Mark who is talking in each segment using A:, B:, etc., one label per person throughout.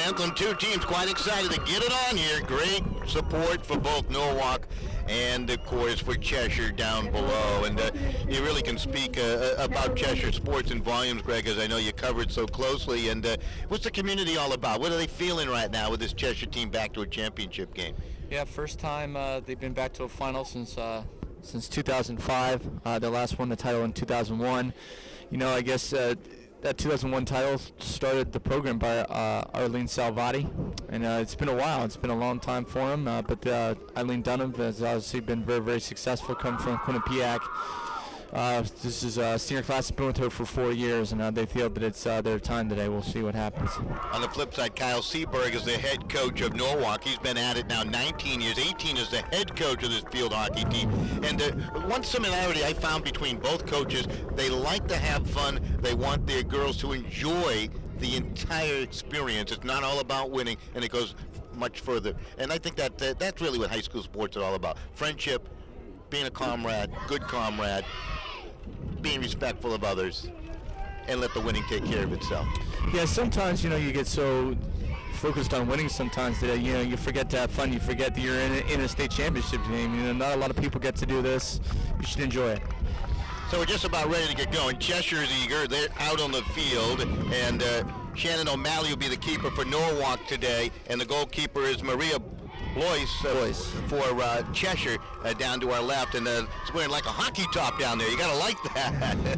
A: anthem. Two teams quite excited to get it on here. Great support for both Norwalk and, of course, for Cheshire down below. And you really can speak about Cheshire sports in volumes, Greg, as I know you covered so closely. And what's the community all about? What are they feeling right now with this Cheshire team back to a championship game?
B: Yeah, first time they've been back to a final since 2005. They last won the title in 2001. You know, I guess that 2001 title started the program by Arlene Salvati, and it's been a while. It's been a long time for him, but Eileen Dunham has obviously been very, very successful, coming from Quinnipiac. This is a senior class, has been with her for 4 years, and they feel that it's their time today. We'll see what happens.
A: On the flip side, Kyle Seaberg is the head coach of Norwalk. He's been at it now 19 years. 18 is the head coach of this field hockey team. And one similarity I found between both coaches, they like to have fun. They want their girls to enjoy the entire experience. It's not all about winning, and it goes much further. And I think that that's really what high school sports are all about. Friendship, being a comrade, good comrade, being respectful of others, and let the winning take care of itself.
B: Yeah, sometimes, you know, you get so focused on winning sometimes that, you know, you forget to have fun. You forget that you're in a state championship game. You know, not a lot of people get to do this. You should enjoy it.
A: So we're just about ready to get going. Cheshire's eager. They're out on the field, and Shannon O'Malley will be the keeper for Norwalk today, and the goalkeeper is Maria Blois for Cheshire down to our left, and it's wearing like a hockey top down there. You gotta like that.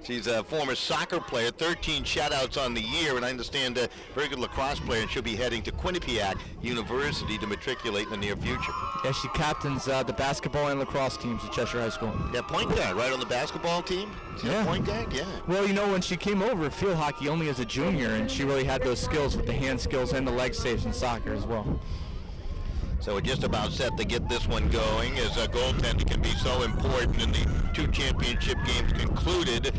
A: She's a former soccer player, 13 shutouts on the year, and I understand a very good lacrosse player, and she'll be heading to Quinnipiac University to matriculate in the near future.
B: Yeah, she captains the basketball and lacrosse teams at Cheshire High School.
A: Yeah, point guard, right, on the basketball team? She's a point guard, yeah.
B: Well, you know, when she came over, field hockey only as a junior, and she really had those skills with the hand skills and the leg saves in soccer as well.
A: So we're just about set to get this one going, as a goaltender can be so important in the two championship games concluded.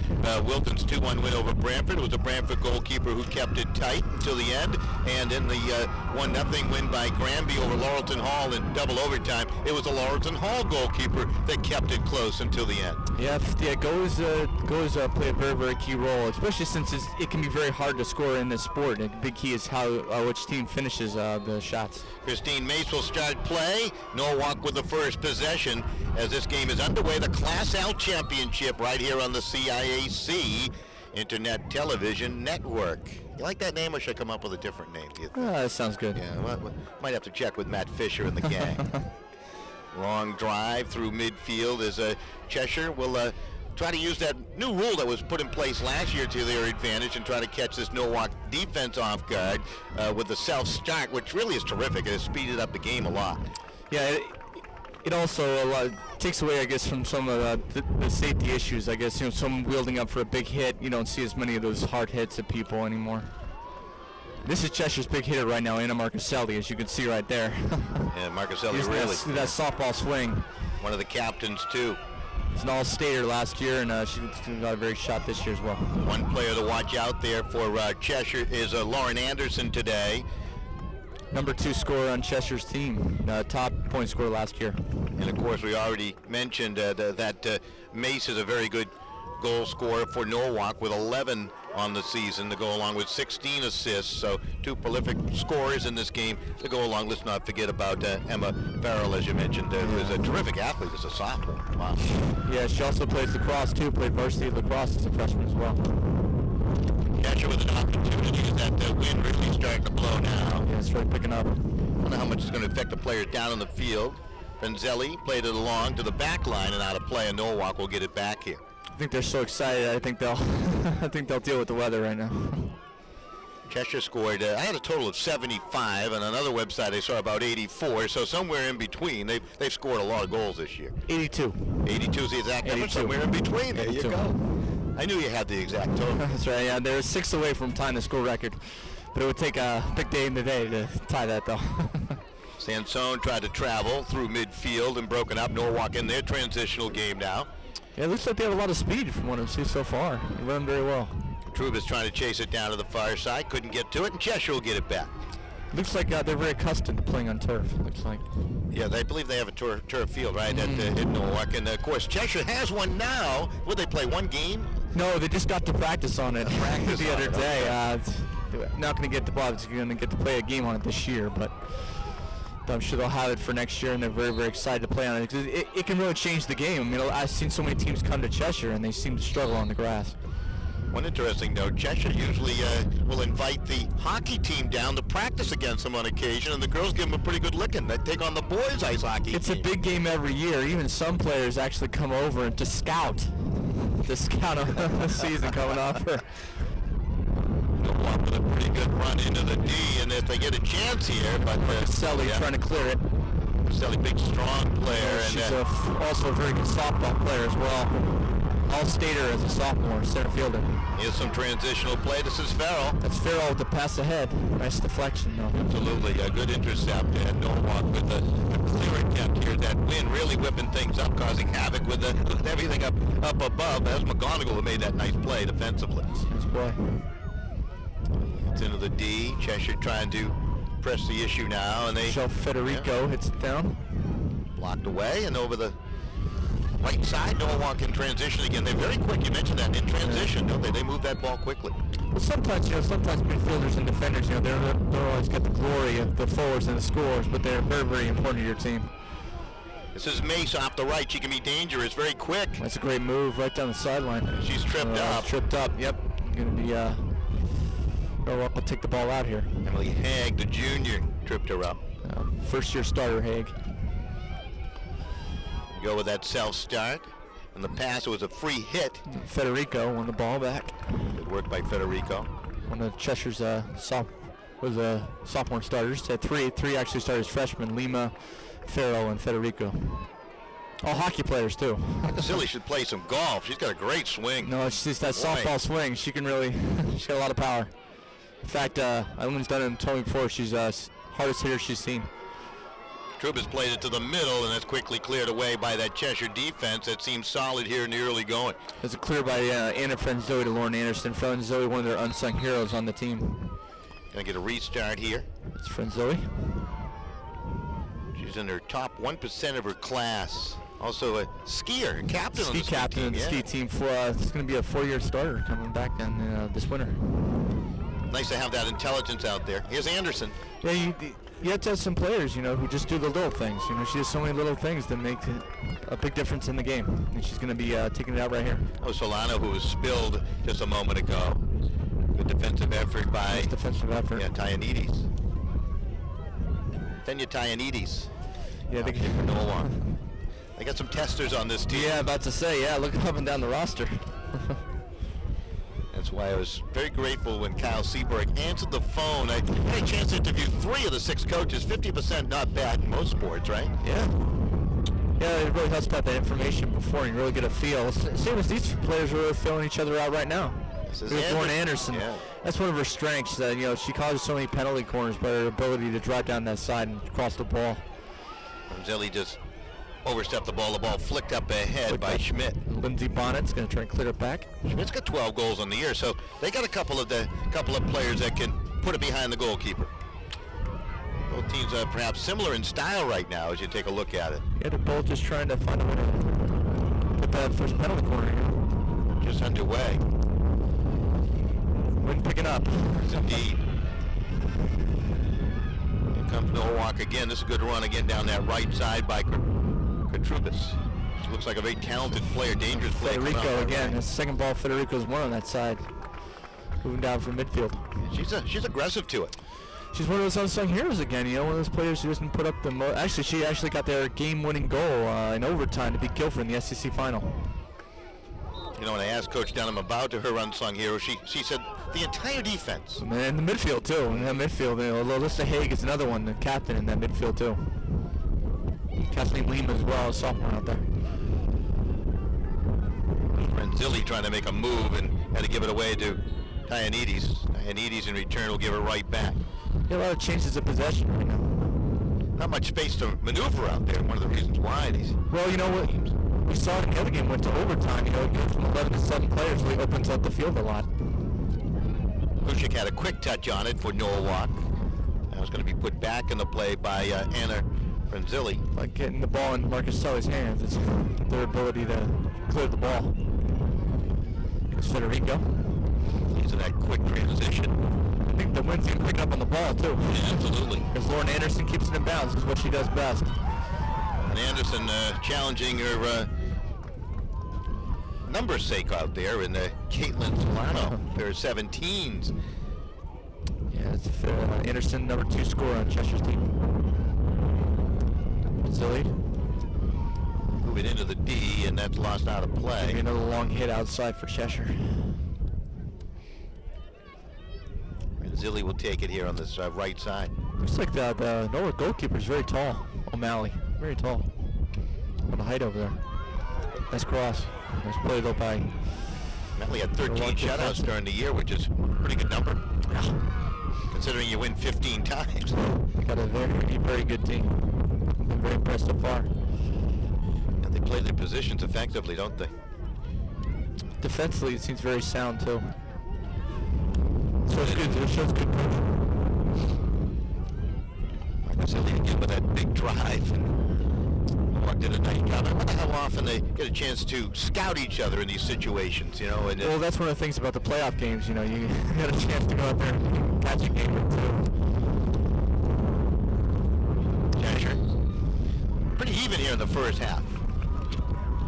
A: Wilton's 2-1 win over Brantford. It was a Brantford goalkeeper who kept it tight until the end. And in the 1-0 win by Granby over Laurelton Hall in double overtime, it was the Laurelton Hall goalkeeper that kept it close until the end.
B: Yeah, goals play a very, very key role, especially since it can be very hard to score in this sport. The big key is how which team finishes the shots.
A: Christine Mace will start play. Norwalk with the first possession as this game is underway. The Class L Championship right here on the CIAC Internet Television Network. You like that name, or should I come up with a different name?
B: That sounds good.
A: Yeah, well, might have to check with Matt Fisher and the gang. Long drive through midfield as Cheshire will try to use that new rule that was put in place last year to their advantage and try to catch this Norwalk defense off guard with the self-start, which really is terrific. It has speeded up the game a lot.
B: Yeah, it also takes away, I guess, from some of the safety issues. I guess, you know, some wielding up for a big hit. You don't see as many of those hard hits at people anymore. This is Cheshire's big hitter right now, Anna Marcuselli, as you can see right there.
A: Yeah, Marcuselli really.
B: That softball swing.
A: One of the captains, too.
B: She's an all-stater last year, and she got a very shot this year as well.
A: One player to watch out there for Cheshire is Lauren Anderson today.
B: Number 2 scorer on Cheshire's team, top point scorer last year.
A: And of course, we already mentioned that Mace is a very good goal scorer for Norwalk with 11 on the season to go along with 16 assists. So 2 prolific scorers in this game to go along. Let's not forget about Emma Farrell, as you mentioned, who is a terrific athlete as a sophomore. Wow.
B: Yeah, she also plays lacrosse too, played varsity lacrosse as a freshman as well.
A: Cheshire with an opportunity as that wind really starting to blow now.
B: Yeah, it's really picking up.
A: I don't know how much it's going to affect the players down on the field. Benzelli played it along to the back line and out of play, and Norwalk will get it back here.
B: I think they're so excited. I think they'll deal with the weather right now.
A: Cheshire scored, I had a total of 75, and on another website I saw about 84, so somewhere in between. They've scored a lot of goals this year.
B: 82.
A: 82 is the exact number, somewhere in between. There 82. You go. I knew you had the exact total.
B: That's right, yeah. They're 6 away from tying the school record, but it would take a big day in the day to tie that, though.
A: Sansone tried to travel through midfield and broken up. Norwalk in their transitional game now.
B: Yeah, it looks like they have a lot of speed from what I've seen so far. They run very well.
A: Trouba's trying to chase it down to the far side, couldn't get to it, and Cheshire will get it back.
B: Looks like they're very accustomed to playing on turf, looks like.
A: Yeah, they believe they have a turf field, right, at Norwalk. And, of course, Cheshire has one now. Would they play one game?
B: No, they just got to practice on it the other day. they're not going to get the ball. They're going to get to play a game on it this year, but I'm sure they'll have it for next year, and they're very, very excited to play on it because it can really change the game. I mean, I've seen so many teams come to Cheshire, and they seem to struggle on the grass.
A: One interesting note, Cheshire usually will invite the hockey team down to practice against them on occasion, and the girls give them a pretty good licking. They take on the boys' ice hockey
B: It's
A: team.
B: a big game every year. Even some players actually come over to scout on the season coming off.
A: Norwalk with a pretty good run into the D, and if they get a chance here, but
B: Sully trying to clear it.
A: Sully, big, strong player.
B: She's also a very good softball player as well. All-stater as a sophomore, center fielder.
A: Here's some transitional play. This is Farrell.
B: That's Farrell with the pass ahead. Nice deflection, though.
A: Absolutely, a good intercept, and Norwalk with a clear attempt here. That wind really whipping things up, causing havoc with everything up above. That's McGonigal who made that nice play defensively.
B: Nice play.
A: It's into the D. Cheshire trying to press the issue now, and they
B: Federico hits it down.
A: Blocked away, and over the right side, Norwalk in transition again. They're very quick. You mentioned that in transition, don't they? They move that ball quickly.
B: Well, sometimes midfielders and defenders, they don't always get the glory of the forwards and the scorers, but they're very, very important to your team.
A: This is Mace off the right. She can be dangerous, very quick.
B: That's a great move right down the sideline.
A: She's tripped up.
B: Tripped up. Yep. Going to be Norwalk will take the ball out here.
A: Emily Haig, the junior, tripped her up.
B: First-year starter, Haig.
A: Go with that self-start. And the pass, it was a free hit.
B: Federico won the ball back.
A: Good work by Federico.
B: One of Cheshire's sophomore starters. Had three actually started as freshmen: Lima, Farrell, and Federico. All hockey players too.
A: Silly should play some golf. She's got a great swing.
B: No, it's just that softball swing. She can really, she's got a lot of power. In fact, Eileen's done it and told me before. She's hardest hitter she's seen.
A: Truba's played it to the middle, and that's quickly cleared away by that Cheshire defense that seems solid here in the early going.
B: There's a clear by Anna Franzoe to Lauren Anderson. Franzoe, one of their unsung heroes on the team.
A: Gonna get a restart here.
B: It's Franzoe.
A: She's in her top 1% of her class. Also a skier, a captain on the ski
B: captain
A: team.
B: of the ski team. It's going to be a 4-year starter coming back down this winter.
A: Nice to have that intelligence out there. Here's Anderson.
B: Yeah, you have to have some players, who just do the little things. She has so many little things that make a big difference in the game. And she's going to be taking it out right here.
A: Oh, Solano, who was spilled just a moment ago. Good defensive effort by...
B: Nice defensive effort.
A: Yeah, Tyanides. Tyanides.
B: Yeah, they
A: for Norwalk. They got some testers on this team.
B: Yeah, about to say, look up and down the roster.
A: That's why I was very grateful when Kyle Seaberg answered the phone. I had a chance to interview 3 of the 6 coaches. 50% not bad in most sports, right?
B: Yeah. Yeah, it really helps about that information before you really get a feel. Same as these players are really filling each other out right now. Lauren Anderson.
A: Yeah.
B: That's one of her strengths. That she causes so many penalty corners by her ability to drive down that side and cross the ball.
A: Zelli just overstepped the ball. The ball flicked up ahead by Schmidt.
B: Lindsey Bonnet's going to try and clear it back.
A: Schmidt's got 12 goals on the year, so they got a couple of players that can put it behind the goalkeeper. Both teams are perhaps similar in style right now as you take a look at it.
B: Yeah, they're both just trying to find a way to put that first penalty corner here.
A: Just underway.
B: Wind picking up.
A: Yes, indeed. Here comes Norwalk again. This is a good run again down that right side by Katrubis. She looks like a very talented player, dangerous player.
B: Federico again. His second ball, Federico's one on that side. Moving down from midfield.
A: She's aggressive to it.
B: She's one of those unsung heroes again, one of those players who doesn't put up the most. Actually, she got their game-winning goal in overtime to beat Guilford in the SEC final.
A: When I asked Coach Dunham about her unsung hero, she said the entire defense.
B: And the midfield, too. In that midfield, Alyssa Haig is another one, the captain in that midfield, too. Kathleen Lima as well, a sophomore out there.
A: Zilli trying to make a move and had to give it away to Tyanides. Tyanides in return will give it right back.
B: A lot of chances of possession right now.
A: Not much space to maneuver out there. One of the reasons why these.
B: Well, what we saw in the other game went to overtime. It goes from 11 to 7 players, really opens up the field a lot.
A: Kushik had a quick touch on it for Norwalk. That was going to be put back in the play by Anna Franzilli.
B: Like getting the ball in Marcus Sully's hands. It's their ability to clear the ball. It's Federico.
A: He's in that quick transition.
B: think the wind's going to pick up on the ball, too.
A: Yeah, absolutely.
B: Because Lauren Anderson keeps it in bounds, is what she does best.
A: And Anderson challenging her number sake out there in Caitlin Solano, pair of 17s.
B: Yeah, it's Anderson, number 2 scorer on Cheshire's team. Zilly.
A: Moving into the D, and that's lost out of play.
B: Maybe another long hit outside for Cheshire.
A: And Zilly will take it here on this right side.
B: Looks like the Norwalk goalkeeper is very tall. O'Malley, very tall. On the height over there. Nice cross. Nice play though by.
A: O'Malley had 13 shutouts during the year, which is a pretty good number.
B: Yeah.
A: Considering you win 15 times.
B: Got a very, very good team. Been very impressed so far.
A: And they play their positions effectively, don't they?
B: Defensively, it seems very sound too. So it's good. It shows good coaching.
A: Like I said, they again with that big drive. Norwalk did a nice job. I wonder how often they get a chance to scout each other in these situations, you know. And
B: well, that's one of the things about the playoff games. You know, you get a chance to go out there and catch a game or two.
A: Cheshire, pretty even here in the first half.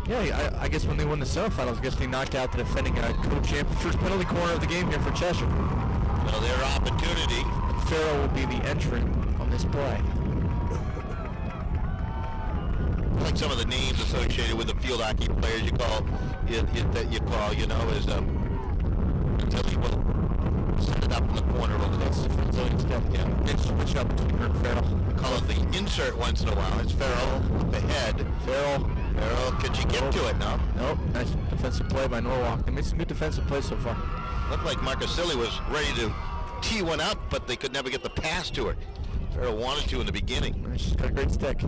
B: Yeah, I guess when they won the semifinals, I guess they knocked out the defending co-champ. First penalty corner of the game here for Cheshire.
A: Well, their opportunity.
B: Farrell will be the entrant on this play.
A: Like some of the names associated with the field hockey players you call, you know, is until you will set it up in the corner over there.
B: Yeah, it's switch up between her and Farrell.
A: I call it the insert once in a while. It's Farrell up ahead.
B: Farrell,
A: can she get to it now?
B: Nope. Nice defensive play by Norwalk. They made some good defensive plays so far.
A: Looked like Marcasilli was ready to tee one up, but they could never get the pass to her. Farrell wanted to in the beginning.
B: She's got a great stick.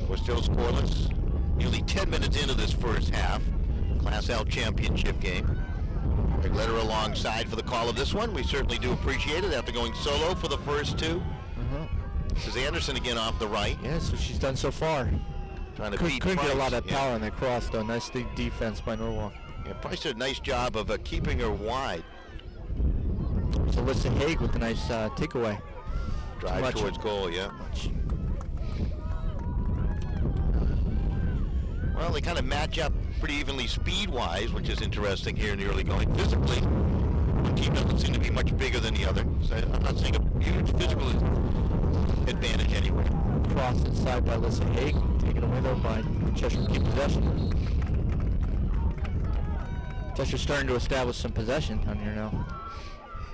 A: We're still scoreless. Nearly 10 minutes into this first half. Class L championship game. Greg Letter alongside for the call of this one. We certainly do appreciate it after going solo for the first two. This is Anderson again off the right.
B: Yeah, that's what she's done so far.
A: Trying to
B: couldn't get a lot of power on that cross, though. Nice defense by Norwalk.
A: Yeah, Price did a nice job of keeping her wide.
B: It's Alyssa Haig with a nice takeaway.
A: Drive towards goal, yeah. Well, they kind of match up pretty evenly speed-wise, which is interesting here in the early going. Physically, one team doesn't seem to be much bigger than the other. So I'm not seeing a huge physical advantage anyway.
B: Cross inside by Alyssa Haig, taken away though by Cheshire keep possession. Cheshire's starting to establish some possession down here now.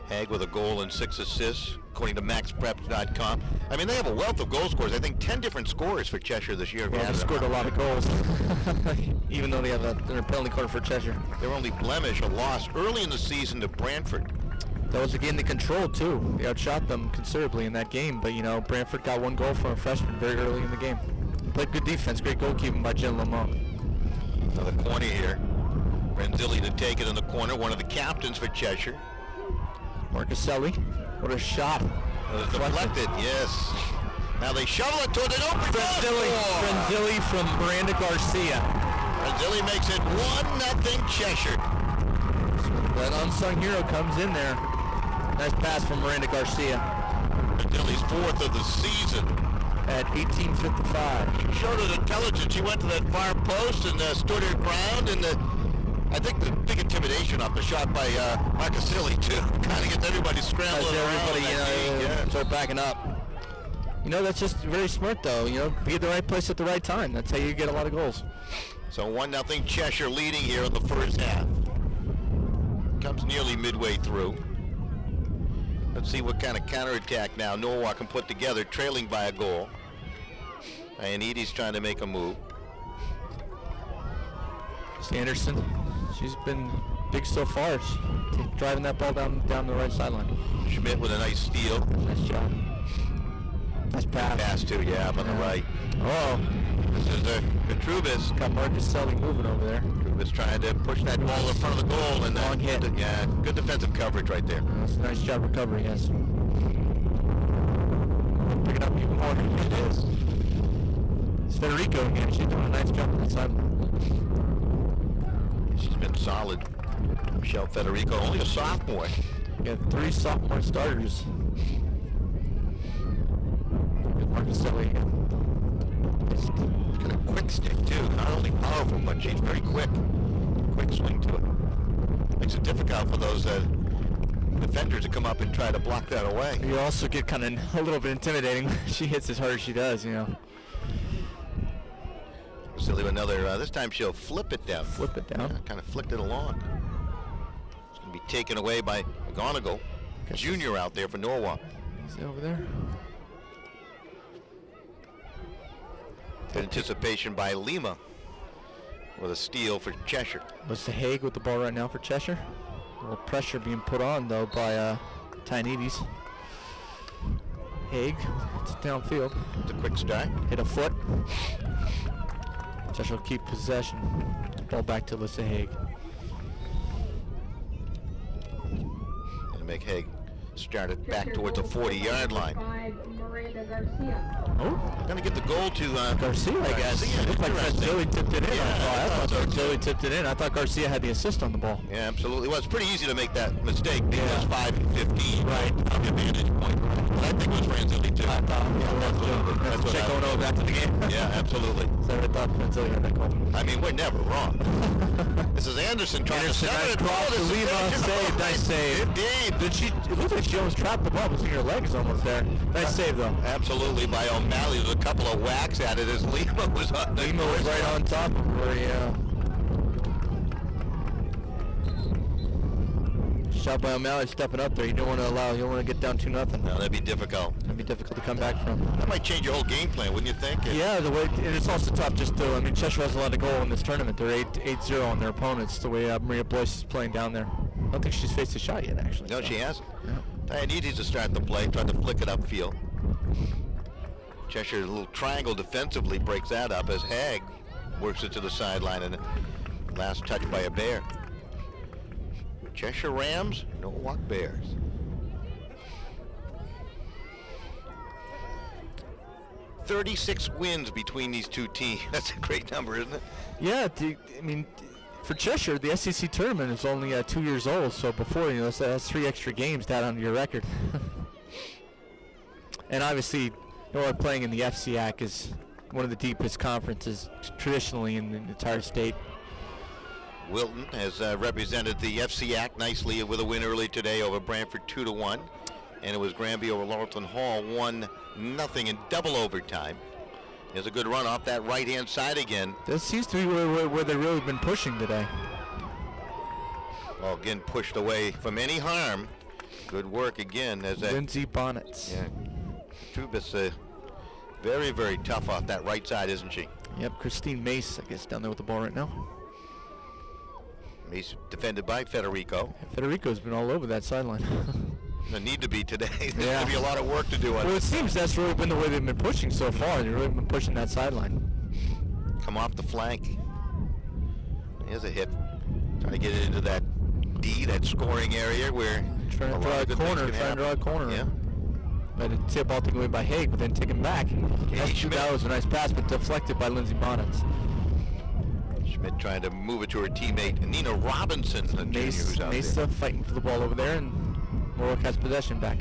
A: Haig with a goal and 6 assists, according to MaxPreps.com. I mean, they have a wealth of goal scorers. I think 10 different scorers for Cheshire this year.
B: Yeah, they've scored a lot of goals, even though they have a penalty corner for Cheshire.
A: Their only blemish, a loss early in the season to Brantford.
B: That was a game they controlled, too. They outshot them considerably in that game, but, you know, Brantford got 1 goal from a freshman very early in the game. Played good defense, great goalkeeping by Jen Lamont.
A: Another corner here. Renzilli to take it in the corner, one of the captains for Cheshire.
B: Marcaselli, what a shot.
A: Deflected, yes. Now they shovel it toward an open goal.
B: Renzilli from Miranda Garcia.
A: Renzilli makes it 1-0 Cheshire.
B: So that unsung hero comes in there. Nice pass from Miranda Garcia.
A: Renzilli's 4th of the season.
B: At 18:55.
A: She showed her intelligence. She went to that far post and stood her ground, and I think the big intimidation off the shot by Marcasilli too kind of gets everybody scrambling around.
B: Start backing up. You know, that's just very smart, though. You know, be at the right place at the right time. That's how you get a lot of goals.
A: So 1-0 Cheshire leading here in the first half. Comes nearly midway through. Let's see what kind of counterattack now Norwalk can put together, trailing by a goal. Ianides trying to make a move.
B: Anderson, she's been big so far. She's driving that ball down the right sideline.
A: Schmidt with a nice steal.
B: Nice job. Nice pass.
A: Pass too, yeah, up on the right.
B: Oh,
A: this is Petrubis.
B: Got Marcaselli moving over there.
A: Petrubis trying to push that ball in front of the goal, and
B: long hit.
A: Yeah, good defensive coverage right there.
B: That's a nice job recovery, yes. Pick it up even more. It is. It's Federico again. She's doing a nice job on that sideline.
A: She's been solid. Michelle Federico, only a sophomore.
B: Yeah, 3 sophomore starters. Good Marcaselli again.
A: She's got a quick stick too. Not only powerful, but she's very quick. Quick swing to it. Makes it difficult for those defenders to come up and try to block that away.
B: You also get kind of a little bit intimidating. She hits as hard as she does, you know.
A: Silly with another. This time she'll flip it down.
B: Flip it down.
A: Yeah, kind of flicked it along. It's going to be taken away by McGonigal, junior out there for Norwalk.
B: He's over there.
A: Anticipation by Lima with a steal for Cheshire.
B: Alyssa Haig with the ball right now for Cheshire. A little pressure being put on though by Tynedes. Haig, it's downfield.
A: It's a quick start.
B: Hit a foot. Cheshire will keep possession. Ball back to Alyssa Haig.
A: And make Haig start it back towards the 40-yard line.
B: Oh,
A: Going to get the goal to
B: Garcia, I guess. It looked like Franzilli tipped it in. I thought Franzilli tipped it in. I thought Garcia had the assist on the ball.
A: Yeah, absolutely. Well, it's pretty easy to make that mistake because 5 and 15.
B: Right.
A: The advantage point. But I think it was Franzilli too.
B: I thought,
A: absolutely.
B: That's what check going over back to the game.
A: Yeah, absolutely.
B: So I thought Franzilli had that goal.
A: I mean, we're never wrong. This is Anderson trying to sever it.
B: Cross to Lima. Save. Nice save.
A: Indeed.
B: It looked like she almost trapped the ball between her legs almost there. Nice save though.
A: Absolutely by O'Malley. There's a couple of whacks at it as Lima was on.
B: Lima was right on top of her, yeah. Shot by O'Malley stepping up there. You don't want to get down 2-0.
A: No, that'd be difficult.
B: That'd be difficult to come back from.
A: That might change your whole game plan, wouldn't you think?
B: Yeah, and it's also tough just to, I mean, Cheshire hasn't allowed a goal in this tournament. They're 8-0 on their opponents, the way Maria Blois is playing down there. I don't think she's faced a shot yet, actually.
A: No,
B: so.
A: she hasn't.
B: Yeah.
A: Tynedes to start the play, tried to flick it upfield. Cheshire, a little triangle defensively, breaks that up as Haig works it to the sideline, and last touch by a Bear. Cheshire Rams, Norwalk Bears. "36 wins between these two teams." That's a great number, isn't it?
B: Yeah, I mean, for Cheshire, the SEC tournament is only 2 years old, so before, you know, so that's 3 extra games to add onto your record. And obviously, Norwalk playing in the FCIAC is one of the deepest conferences traditionally in the entire state.
A: Wilton has represented the FCIAC nicely with a win early today over Brantford 2-1, and it was Granby over Laurelton Hall 1-0 in double overtime. There's a good run off that right-hand side again.
B: This seems to be where they've really been pushing today.
A: Well, again, pushed away from any harm. Good work again as
B: Lindsay Bonnets.
A: Yeah, Trubis very, very tough off that right side, isn't she?
B: Yep, Christine Mace, I guess, down there with the ball right now.
A: He's defended by Federico.
B: Federico's been all over that sideline.
A: There need to be today. There's
B: Yeah.
A: going to be a lot of work to do on
B: Well, it seems that's really been the way they've been pushing so far. They've really been pushing that sideline.
A: Come off the flank. Here's a hit. Trying to get it into that D, that scoring area where
B: Trying to draw a corner.
A: Yeah.
B: Had a tip ball taken away by Haig, but then taken back. That was a nice pass, but deflected by Lindsay Bonnets.
A: Schmidt trying to move it to her teammate Nina Robinson, the junior who's out
B: Mesa
A: there.
B: fighting for the ball over there, and Norwalk has possession back.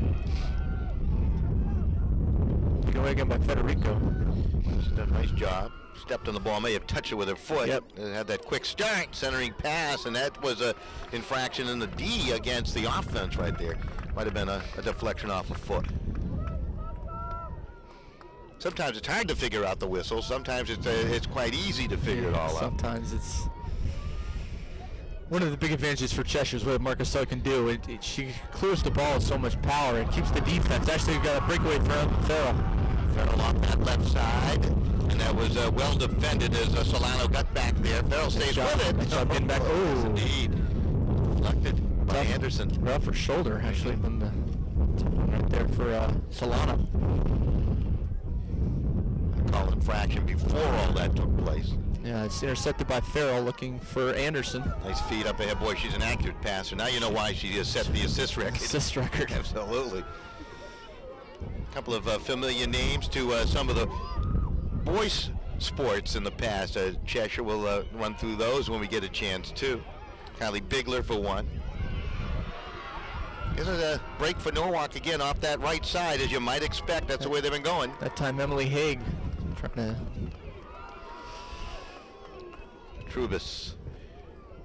B: Taken away again by Federico.
A: She's done a nice job. Stepped on the ball, may have touched it with her foot.
B: Yep.
A: Had that quick start, centering pass, and that was a infraction in the D against the offense right there. Might have been a deflection off a foot. Sometimes it's hard to figure out the whistle. Sometimes it's quite easy to figure it all out.
B: Sometimes it's one of the big advantages for Cheshire is what Marcaselli can do. She clears the ball with so much power. It keeps the defense. Actually, we've got a breakaway from Farrell.
A: Farrell off that left side, and that was well defended as Solano got back there. Farrell stays with it.
B: Nice job getting back. Oh,
A: indeed. Deflected by Anderson.
B: Rough her shoulder, actually, from the right there for Solano.
A: Call infraction before all that took place.
B: Yeah, it's intercepted by Farrell, looking for Anderson.
A: Nice feed up ahead. Boy, she's an accurate passer. Now you know why she has set the assist record.
B: Assist record.
A: Absolutely. A couple of familiar names to some of the boys' sports in the past. Cheshire will run through those when we get a chance, too. Kylie Bigler for one. This is a break for Norwalk again off that right side, as you might expect. That's the way they've been going.
B: That time Emily Haig trying to...
A: Trubus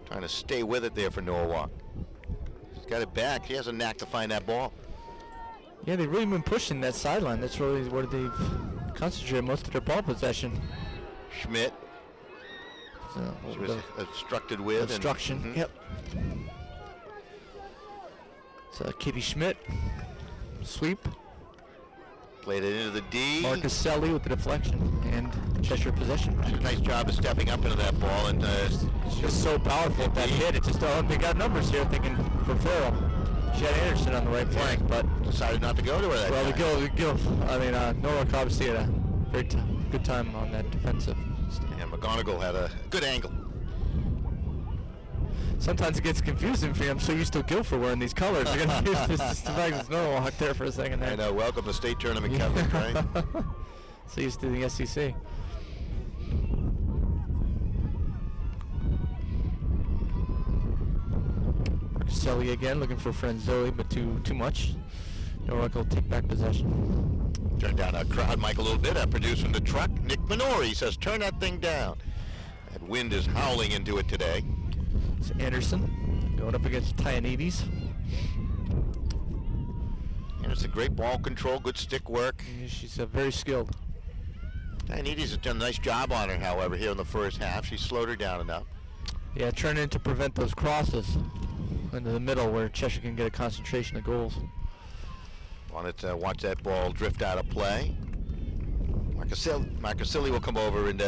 A: trying to stay with it there for Norwalk. She's got it back. She has a knack to find that ball.
B: Yeah, they've really been pushing that sideline. That's really where they've concentrated most of their ball possession.
A: Schmidt.
B: So,
A: She was obstructed with.
B: Obstruction, yep. So Kitty Schmidt, sweep.
A: Played it into the D.
B: Marcus Selly with the deflection and Cheshire possession.
A: Nice job of stepping up into that ball. And
B: it's just so powerful, that hit. It just, they got numbers here thinking for Farrell. She had Anderson on the right flank, but
A: decided not to go to her that time.
B: Well, the Gil. I mean, Norwalk obviously had a very good time on that defensive.
A: And McGonigal had a good angle.
B: Sometimes it gets confusing for me. I'm so used to Guilford wearing these colors. They're going to use this the fact it's Norwalk there for a second there.
A: I know. Welcome to state tournament, Kevin, right?
B: So used to the SEC. Selly again, looking for friend Zoe, but too much. Norwalk will take back possession.
A: Turn down our crowd, Mike, a little bit. Our producer in the truck, Nick Minori, says, turn that thing down. That wind is howling into it today.
B: It's Anderson going up against Tyanides.
A: Anderson, great ball control, good stick work.
B: Yeah, she's very skilled.
A: Tyanides has done a nice job on her, however, here in the first half. She slowed her down enough.
B: Yeah, trying to prevent those crosses into the middle where Cheshire can get a concentration of goals.
A: Wanted to watch that ball drift out of play. Marcasilli will come over and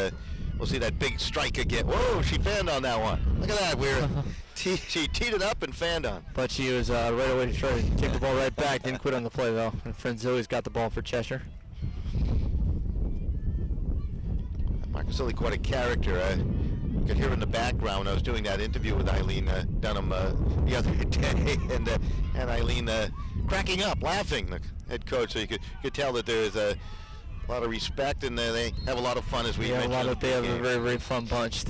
A: we'll see that big strike again. Whoa, she fanned on that one. Look at that. She teed it up and fanned on.
B: But she was right away to try to take the ball right back. Didn't quit on the play, though. And friend Zoe's got the ball for Cheshire.
A: Marcasilli, quite a character. You could hear in the background when I was doing that interview with Eileen Dunham the other day, and Eileen cracking up, laughing, the head coach. So you could tell that there is a lot of respect, and they have a lot of fun, as we mentioned.
B: They have a very, very fun bunch.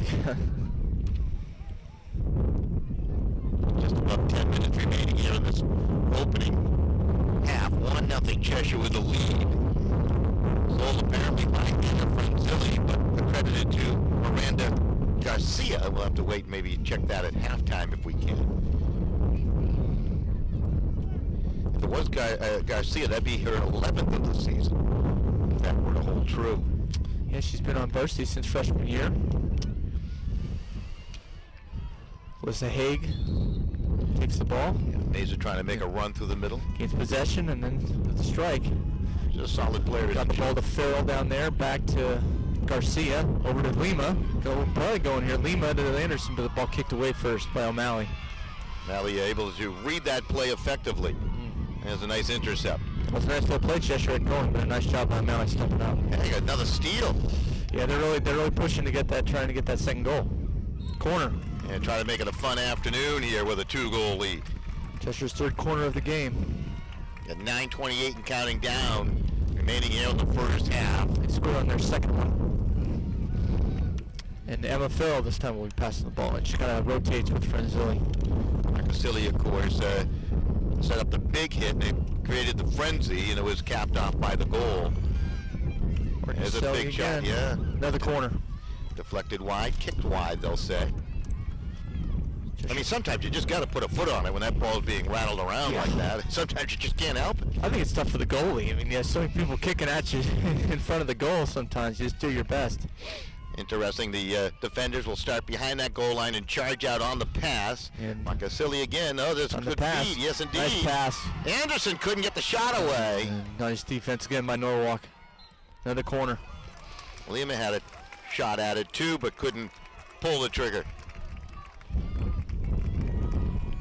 A: Just about 10 minutes remaining here in this opening half. 1-0 Cheshire with the lead. Goal apparently by Anna Franzilli, but accredited to Miranda Garcia. We'll have to wait, maybe check that at halftime if we can. If it was Garcia, that'd be her 11th of the season, if that were to hold true.
B: Yeah, she's been on varsity since freshman year. Alyssa Haig takes the ball.
A: Yeah, Mazer trying to make a run through the middle.
B: Gains possession and then with the strike.
A: She's a solid player.
B: Got the ball to Farrell down there, back to Garcia, over to Lima. Probably going here. Lima to Anderson, but the ball kicked away first by O'Malley.
A: O'Malley able to read that play effectively. There's a nice intercept.
B: Well, it's a nice little play Cheshire had going, but a nice job by O'Malley stepping out.
A: Hey, got another steal.
B: Yeah, they're really pushing to get that, trying to get that second goal. Corner.
A: And try to make it a fun afternoon here with a 2-goal lead.
B: Cheshire's third corner of the game.
A: At 9:28 and counting down, remaining here in the first half.
B: They score on their second one. And Emma Farrell this time will be passing the ball, and she kind of rotates with Frenzilli.
A: Marcasilli, of course, set up the big hit, and it created the frenzy, and it was capped off by the goal. There's a big shot, yeah.
B: Another corner.
A: Deflected wide, kicked wide, they'll say. I mean, sometimes you just got to put a foot on it when that ball's being rattled around like that. Sometimes you just can't help it.
B: I think it's tough for the goalie. I mean, there's so many people kicking at you in front of the goal sometimes. You just do your best.
A: Interesting, the defenders will start behind that goal line and charge out on the pass. Marcasilli again. Oh, there's a good feed. Yes, indeed.
B: Nice pass.
A: Anderson couldn't get the shot away.
B: And nice defense again by Norwalk. Another corner.
A: Lima had a shot at it too, but couldn't pull the trigger.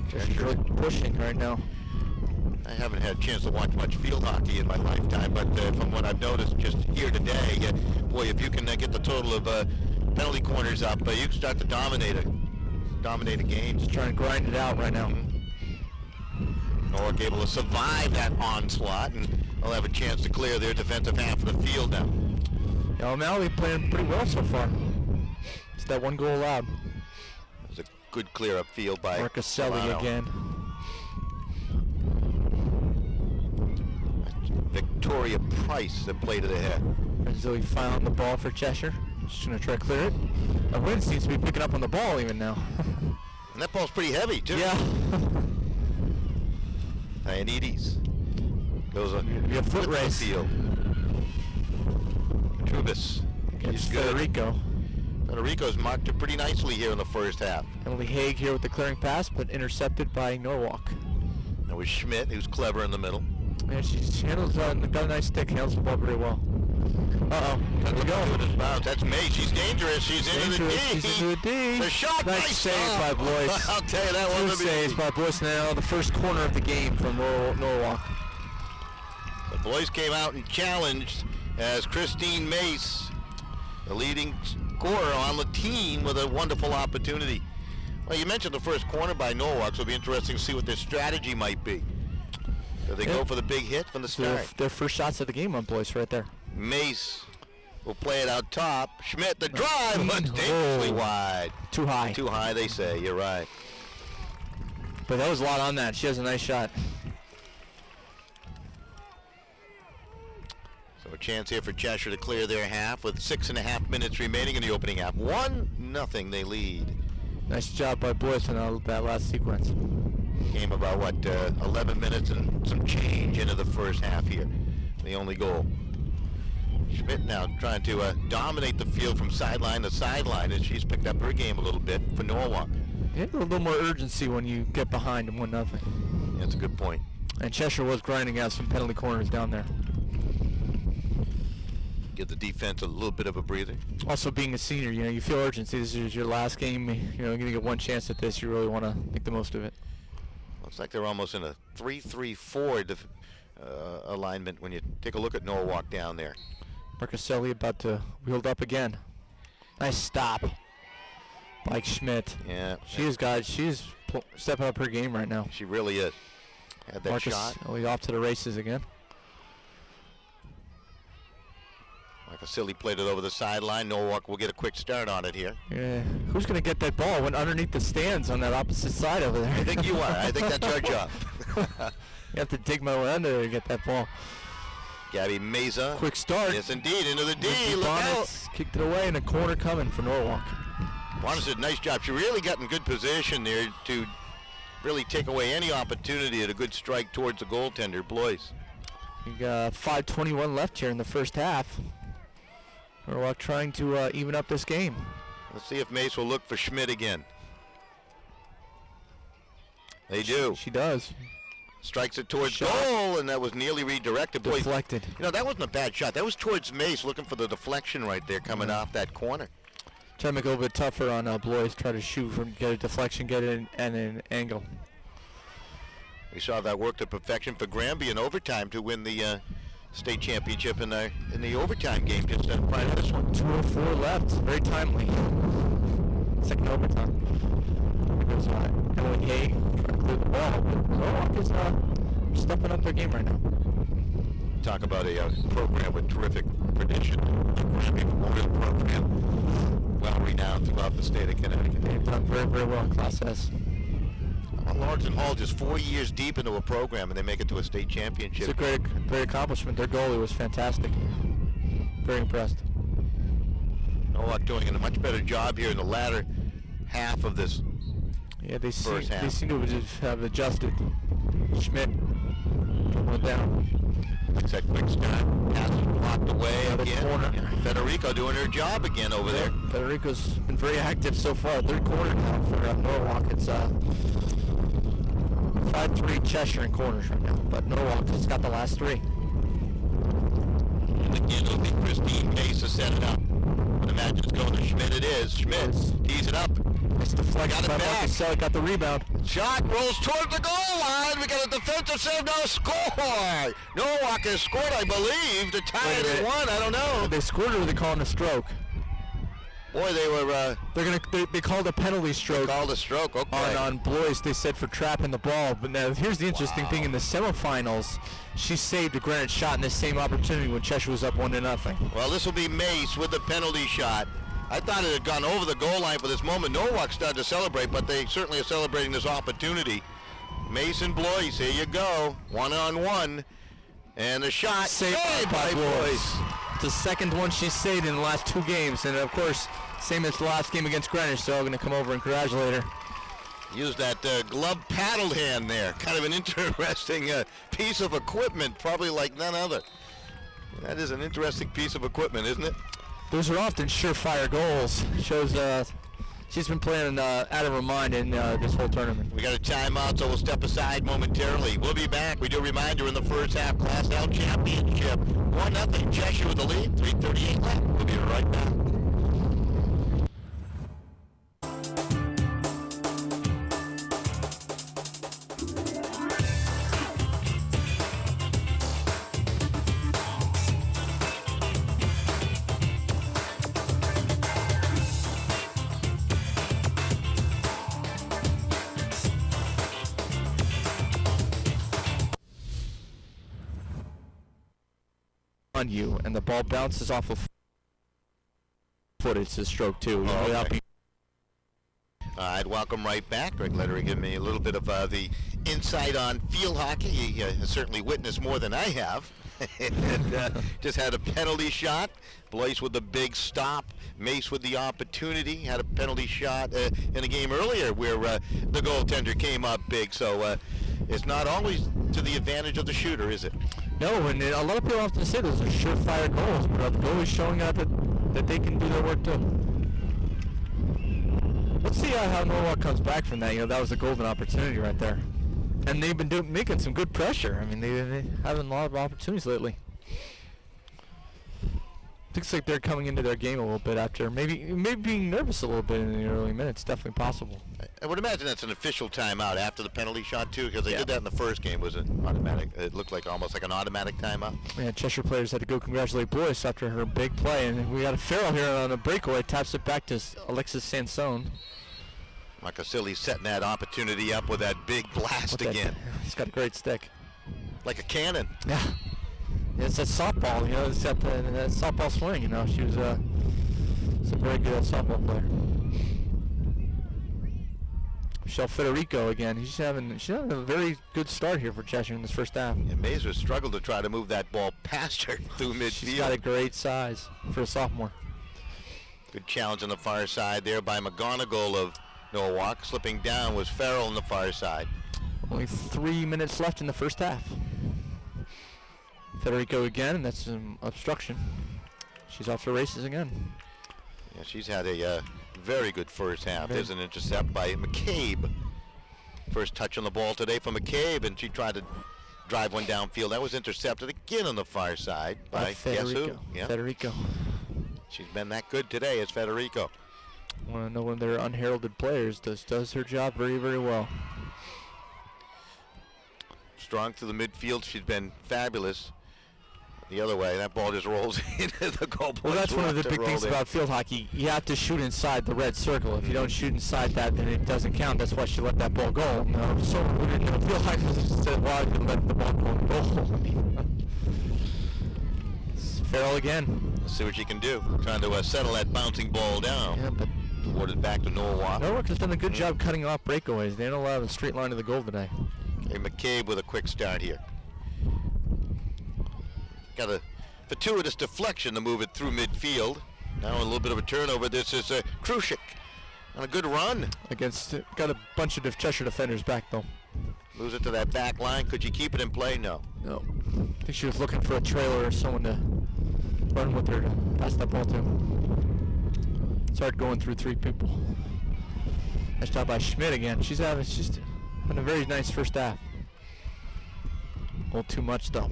B: Just really pushing right now.
A: I haven't had a chance to watch much field hockey in my lifetime, but from what I've noticed just here today, boy, if you can get the total of penalty corners up, you can start to dominate a game.
B: Just trying to grind it out right now.
A: Norwalk able to survive that onslaught, and they'll have a chance to clear their defensive half of the field now. Yeah,
B: O'Malley playing pretty well so far. It's that one goal allowed.
A: There's a Good clear up field by
B: Marcaselli again.
A: Victoria Price that played to the head.
B: Zoe found the ball for Cheshire. Just going to try to clear it. The wind seems to be picking up on the ball even now.
A: And that ball's pretty heavy, too.
B: Yeah.
A: Ioannidis goes on
B: It'll be a foot race.
A: Field. Trubis. He's good.
B: Federico.
A: Federico's marked it pretty nicely here in the first half.
B: Emily Haig here with the clearing pass, but intercepted by Norwalk.
A: That was Schmidt, who's clever in the middle.
B: Yeah, she handles, got a nice stick, handles the ball very well. Uh-oh, there we go.
A: That's May. She's dangerous. She's into the D.
B: She's into the D.
A: The shot.
B: Nice save by Blois.
A: I'll tell you that one.
B: Two saves by Blois. Now the first corner of the game from Norwalk.
A: The Blois came out and challenged as Christine Mace, the leading scorer on the team, with a wonderful opportunity. Well, you mentioned the first corner by Norwalk, so it'll be interesting to see what their strategy might be. Do they go for the big hit from the start?
B: Their first shots of the game on Blois right there.
A: Mace will play it out top. Schmidt, the drive, but dangerously wide.
B: Too high.
A: Too high, they say. You're right.
B: But that was a lot on that. She has a nice shot.
A: So a chance here for Cheshire to clear their half with 6.5 minutes remaining in the opening half. 1-0 they lead.
B: Nice job by Blois in that last sequence.
A: Game about, 11 minutes and some change into the first half here. The only goal. Schmidt now trying to dominate the field from sideline to sideline, and she's picked up her game a little bit for Norwalk.
B: Yeah, a little more urgency when you get behind 1-0.
A: Yeah, that's a good point.
B: And Cheshire was grinding out some penalty corners down there.
A: Give the defense a little bit of a breather.
B: Also, being a senior, you feel urgency. This is your last game. You're going to get one chance at this. You really want to make the most of it.
A: Looks like they're almost in a 3-3-4 alignment when you take a look at Norwalk down there.
B: Marcaselli about to wheeled up again. Nice stop by Schmidt.
A: Yeah.
B: She's stepping up her game right now.
A: She really is. Had that shot.
B: Marcaselli off to the races again.
A: Marcaselli played it over the sideline. Norwalk will get a quick start on it here.
B: Yeah. Who's going to get that ball? Went underneath the stands on that opposite side over there.
A: I think you are. I think that's our job.
B: You have to dig my way under there to get that ball.
A: Gabby Meza.
B: Quick start.
A: Yes, indeed. Into the D. Look
B: Bonnets
A: out.
B: Kicked it away, and a corner coming for Norwalk.
A: Bonnets did a nice job. She really got in good position there to really take away any opportunity at a good strike towards the goaltender, Blois.
B: We got 5:21 left here in the first half. Norwalk trying to even up this game.
A: Let's see if Mace will look for Schmidt again. They do.
B: She does.
A: Strikes it towards goal, and that was nearly redirected.
B: Deflected.
A: Boy, that wasn't a bad shot. That was towards Mace, looking for the deflection right there coming off that corner.
B: Try to make it a little bit tougher on Blois. Try to shoot get a deflection, get it and an angle.
A: We saw that work to perfection for Granby in overtime to win the state championship in the overtime game just prior to this one.
B: 2:04 left. Very timely. Second overtime. Goes Emily Haig trying to clear the ball. Norwalk is stepping up their game right now.
A: Talk about a program with terrific tradition. Granby Memorial Program, well renowned throughout the state of Connecticut.
B: They've done very, very well in Class S.
A: Lawrence and Hall just 4 years deep into a program, and they make it to a state championship.
B: It's a great accomplishment. Their goalie was fantastic. Very impressed.
A: Norwalk doing a much better job here in the latter half of this.
B: Yeah, they seem
A: half.
B: to have adjusted. Schmidt went down.
A: It's that quick start. Pass blocked away again.
B: Corner.
A: Federico doing her job again over there.
B: Federico's been very active so far. Third corner now for Norwalk. It's 5-3 Cheshire in corners right now, but Norwalk has got the last three.
A: And again, it'll be Christine Mace to set it up. I imagine it's going to Schmidt. It is. Schmidt tees it up.
B: Nice deflection by Marcaselli. Got the rebound.
A: Shot rolls towards the goal line. We got a defensive save. Now score. Norwalk has scored, I believe, to tie it at 1. I don't know.
B: They scored, or were they calling a stroke?
A: Boy, they were.
B: They called a penalty stroke.
A: They called a stroke. Okay.
B: On Blois, they said for trapping the ball. But now here's the interesting thing: in the semifinals, she saved a granite shot in the same opportunity when Cheshire was up 1-0.
A: Well, this will be Mace with the penalty shot. I thought it had gone over the goal line for this moment. Norwalk started to celebrate, but they certainly are celebrating this opportunity. Mason Blois, here you go, one-on-one, and the shot
B: Saved by Blois. The second one she's saved in the last 2 games, and of course, same as the last game against Greenwich, so I'm going to come over and congratulate her.
A: Use that glove paddled hand there. Kind of an interesting piece of equipment, probably like none other. That is an interesting piece of equipment, isn't it?
B: Those are often surefire goals. Shows she's been playing out of her mind in this whole tournament.
A: We got a timeout, so we'll step aside momentarily. We'll be back. We do remind you in the first half, Class L Championship. 1-0, Cheshire with the lead, 3:38 left. We'll be right back.
B: On you, and the ball bounces off of foot. It's a stroke too.
A: Okay. I'd welcome right back. Greg Lettery giving me a little bit of the insight on field hockey. He has certainly witnessed more than I have. And just had a penalty shot. Blois with the big stop. Mace with the opportunity. Had a penalty shot in a game earlier where the goaltender came up big. So it's not always to the advantage of the shooter, is it?
B: No, and a lot of people often say those are surefire goals, but the goalie's showing out that they can do their work too. Let's see how Norwalk comes back from that. You know, that was a golden opportunity right there. And they've been making some good pressure. I mean, they're having a lot of opportunities lately. Looks like they're coming into their game a little bit after maybe being nervous a little bit in the early minutes. Definitely possible.
A: I would imagine that's an official timeout after the penalty shot too, because they did that in the first game. Was it automatic? It looked like almost like an automatic timeout.
B: Yeah, Cheshire players had to go congratulate Blois after her big play, and we got a Farrell here on a breakaway. Taps it back to Alexis Sansone.
A: Marcasilli setting that opportunity up with that big blast again.
B: He's got a great stick.
A: Like a cannon.
B: Yeah. It's a softball, you know, it's got the softball swing, you know. She was a very good softball player. Michelle Federico again. She's having a very good start here for Cheshire in this first half.
A: And Mazer struggled to try to move that ball past her through midfield.
B: She's got a great size for a sophomore.
A: Good challenge on the far side there by McGonigal of Norwalk. Slipping down was Farrell on the far side.
B: Only 3 minutes left in the first half. Federico again, and that's some obstruction. She's off the races again.
A: Yeah, she's had a very good first half. There's an intercept by McCabe. First touch on the ball today for McCabe, and she tried to drive one downfield. That was intercepted again on the far side by guess who? Yeah.
B: Federico.
A: She's been that good today as Federico.
B: Want to know one of their unheralded players does her job very, very well.
A: Strong through the midfield. She's been fabulous. The other way, that ball just rolls into the goal.
B: Well, that's one of the big things about field hockey. You have to shoot inside the red circle. If you don't shoot inside that, then it doesn't count. That's why she let that ball go. No, so field hockey just said, why did you let the ball go? Farrell again.
A: Let's see what she can do. Trying to settle that bouncing ball down.
B: Yeah, but
A: awarded back to Norwalk.
B: Norwalk has done a good job cutting off breakaways. They don't allow a straight line to the goal today.
A: Okay, McCabe with a quick start here. Got a fortuitous deflection to move it through midfield. Now a little bit of a turnover. This is Krushik on a good run.
B: Got a bunch of Cheshire defenders back though.
A: Moves it to that back line. Could you keep it in play? No.
B: No. I think she was looking for a trailer or someone to run with her to pass that ball to. It's hard going through 3 people. Nice job by Schmidt again. She's having a very nice first half. A little too much though.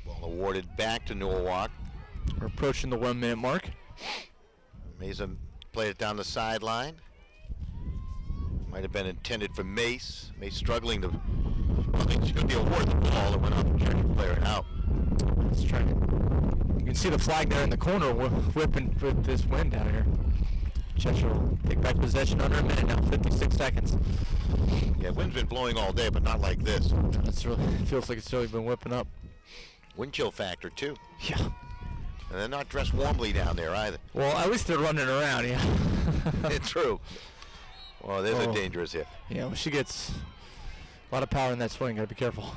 A: Ball awarded back to Norwalk.
B: We're approaching the 1 minute mark.
A: Mesa played it down the sideline. Might have been intended for Mace. Mace struggling to. I think she's going to be awarded the ball that went off the Cheshire player out.
B: Let's try it. You can see the flag there in the corner whipping with this wind down here. Cheshire will take back possession under a minute now, 56 seconds.
A: Yeah, wind's been blowing all day, but not like this.
B: It feels like it's really been whipping up.
A: Wind chill factor, too.
B: Yeah.
A: And they're not dressed warmly down there either.
B: Well, at least they're running around, yeah.
A: It's true. Well, there's a dangerous hit.
B: Yeah, well, she gets a lot of power in that swing. Got to be careful.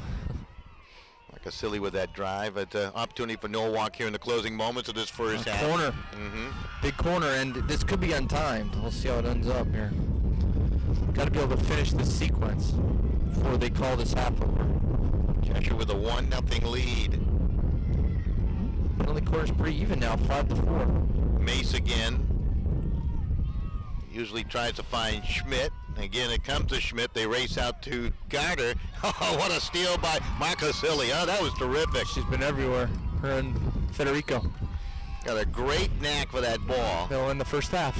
A: Like a silly with that drive. It's an opportunity for Norwalk here in the closing moments of this first half.
B: Corner. Big corner, and this could be untimed. We'll see how it ends up here. Got to be able to finish this sequence before they call this half over.
A: Cheshire with a 1-0 lead.
B: Penalty quarter's pretty even now, 5-4.
A: Mace again. Usually tries to find Schmidt. Again, it comes to Schmidt. They race out to Garter. Oh, what a steal by Marcasilli. Oh, that was terrific.
B: She's been everywhere. Her and Federico.
A: Got a great knack for that ball.
B: They'll win the first half.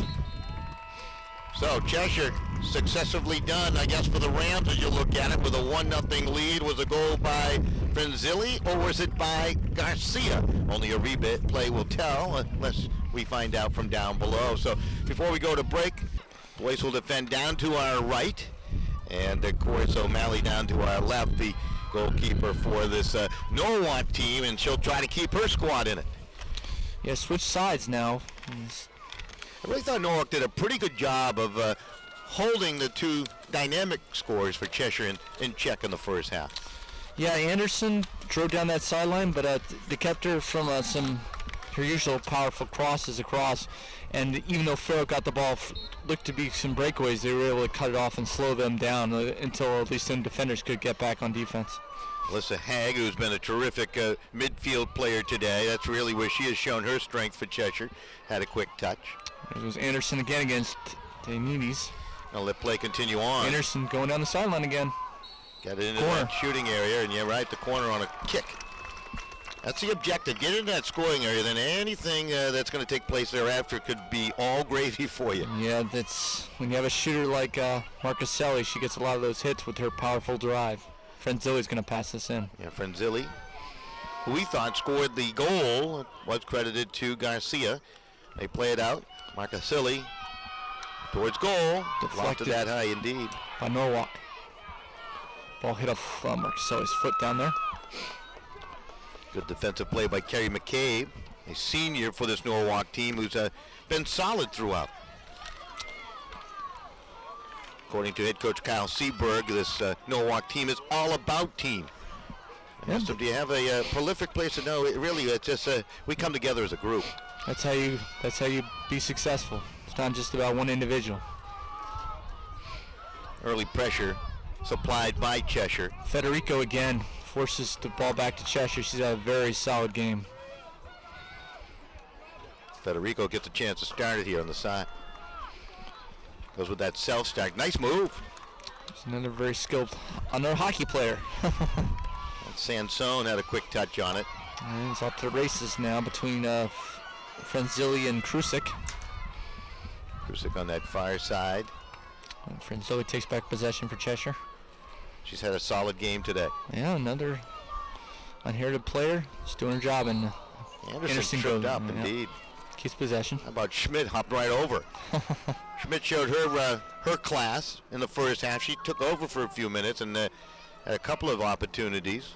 A: So Cheshire successively done, I guess, for the Rams as you look at it, with a 1-0 lead. Was a goal by Frenzilli, or was it by Garcia? Only a replay will tell, unless we find out from down below. So before we go to break, Boyce will defend down to our right, and of course O'Malley down to our left, the goalkeeper for this Norwalk team, and she'll try to keep her squad in it.
B: Yeah, switch sides now.
A: I really thought Norwalk did a pretty good job of holding the two dynamic scores for Cheshire in check in the first half.
B: Yeah, Anderson drove down that sideline, but they kept her from her usual powerful crosses across. And even though Farrell got the ball, looked to be some breakaways, they were able to cut it off and slow them down until at least some defenders could get back on defense.
A: Alyssa Haig, who's been a terrific midfield player today. That's really where she has shown her strength for Cheshire. Had a quick touch.
B: It was Anderson again against Danides.
A: I'll let play continue on.
B: Anderson going down the sideline again.
A: Got it into that shooting area, and you're right, the corner on a kick. That's the objective. Get into that scoring area, then anything that's going to take place thereafter could be all gravy for you.
B: Yeah, that's when you have a shooter like Marcaselli, she gets a lot of those hits with her powerful drive. Frenzilli's going to pass this in.
A: Yeah, Frenzilli, who we thought scored the goal, was credited to Garcia. They play it out. Marcaselli towards goal. Deflected that high indeed.
B: By Norwalk. Ball hit off Marcaselli's foot down there.
A: Good defensive play by Kerry McCabe, a senior for this Norwalk team who's been solid throughout. According to head coach Kyle Seberg, this Norwalk team is all about team.
B: Yeah.
A: So do you have a prolific place to know? It's just we come together as a group.
B: That's how you be successful. It's not just about one individual.
A: Early pressure supplied by Cheshire.
B: Federico again forces the ball back to Cheshire. She's had a very solid game.
A: Federico gets a chance to start it here on the side. Goes with that self-start. Nice move.
B: It's another very skilled, another hockey player.
A: Sansone had a quick touch on it.
B: And it's up to the races now between Frenzilli and Krusik.
A: Krusik on that far side.
B: And Frenzilli takes back possession for Cheshire.
A: She's had a solid game today.
B: Yeah, another unheralded player. She's doing her job, and
A: Anderson tripped up, indeed.
B: Keeps possession.
A: How about Schmidt hopped right over? Schmidt showed her class in the first half. She took over for a few minutes and had a couple of opportunities.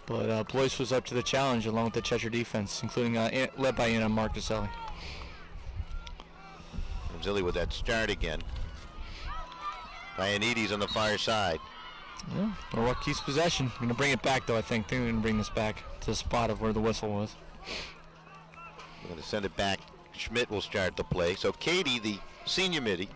B: But Blois was up to the challenge along with the Cheshire defense, including led by Anna Marcaselli.
A: Zilli with that start again. Dianides on the far side.
B: Yeah, Norwalk keeps possession. Going to bring it back, though, I think. They're going to bring this back to the spot of where the whistle was.
A: We're going to send it back. Schmidt will start the play. So Katie, the senior midi.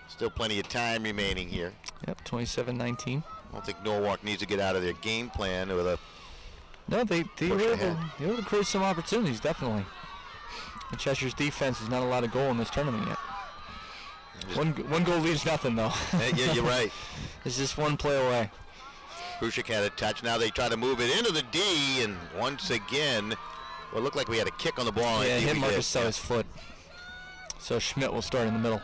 A: Still plenty of time remaining here.
B: Yep, 27-19.
A: I don't think Norwalk needs to get out of their game plan with a
B: No, they were able to create some opportunities, definitely. And Cheshire's defense has not allowed a goal in this tournament yet. One goal leaves nothing, though.
A: Yeah, you're right.
B: It's just one play away.
A: Krushik had a touch. Now they try to move it into the D, and once again, well, it looked like we had a kick on the ball.
B: Yeah, hit Marcaselli's foot. So Schmidt will start in the middle.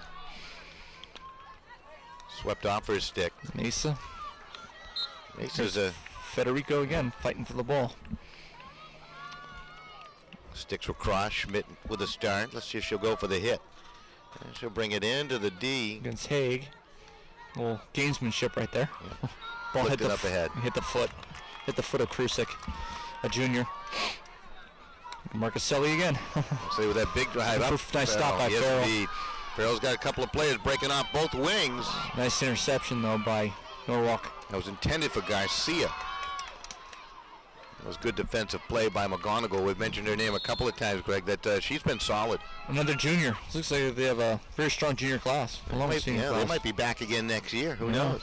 A: Swept off her stick.
B: Mesa's Federico again, fighting for the ball.
A: Sticks will cross. Schmidt with a start. Let's see if she'll go for the hit. And she'll bring it into the D.
B: Against Haig. Little gamesmanship right there.
A: Yeah.
B: Ball
A: Flipped it up ahead.
B: Hit the foot of Krusik, a junior. Marcuselli again.
A: See with that big drive up.
B: Nice stop by
A: yes,
B: Farrell.
A: Indeed. Farrell's got a couple of players breaking off both wings.
B: Nice interception though by Norwalk.
A: That was intended for Garcia. It was good defensive play by McGonigal. We've mentioned her name a couple of times, Greg, that she's been solid.
B: Another junior. Looks like they have a very strong junior class.
A: They might be back again next year. Who knows?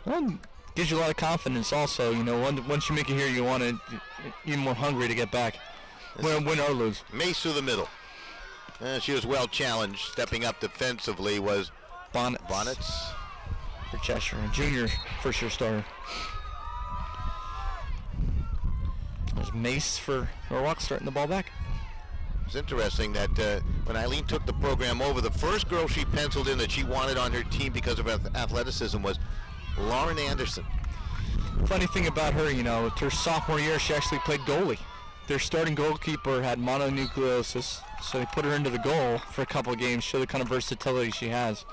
B: Well, gives you a lot of confidence also. You know, once you make it here, you want to even more hungry to get back. Win or lose.
A: Mace through the middle. She was well challenged. Stepping up defensively was Bonnets.
B: For Cheshire, a junior first-year starter. There's Mace for Norwalk starting the ball back.
A: It's interesting that when Eileen took the program over, the first girl she penciled in that she wanted on her team because of her athleticism was Lauren Anderson.
B: Funny thing about her, you know, her sophomore year, she actually played goalie. Their starting goalkeeper had mononucleosis, so they put her into the goal for a couple of games, show the kind of versatility she has.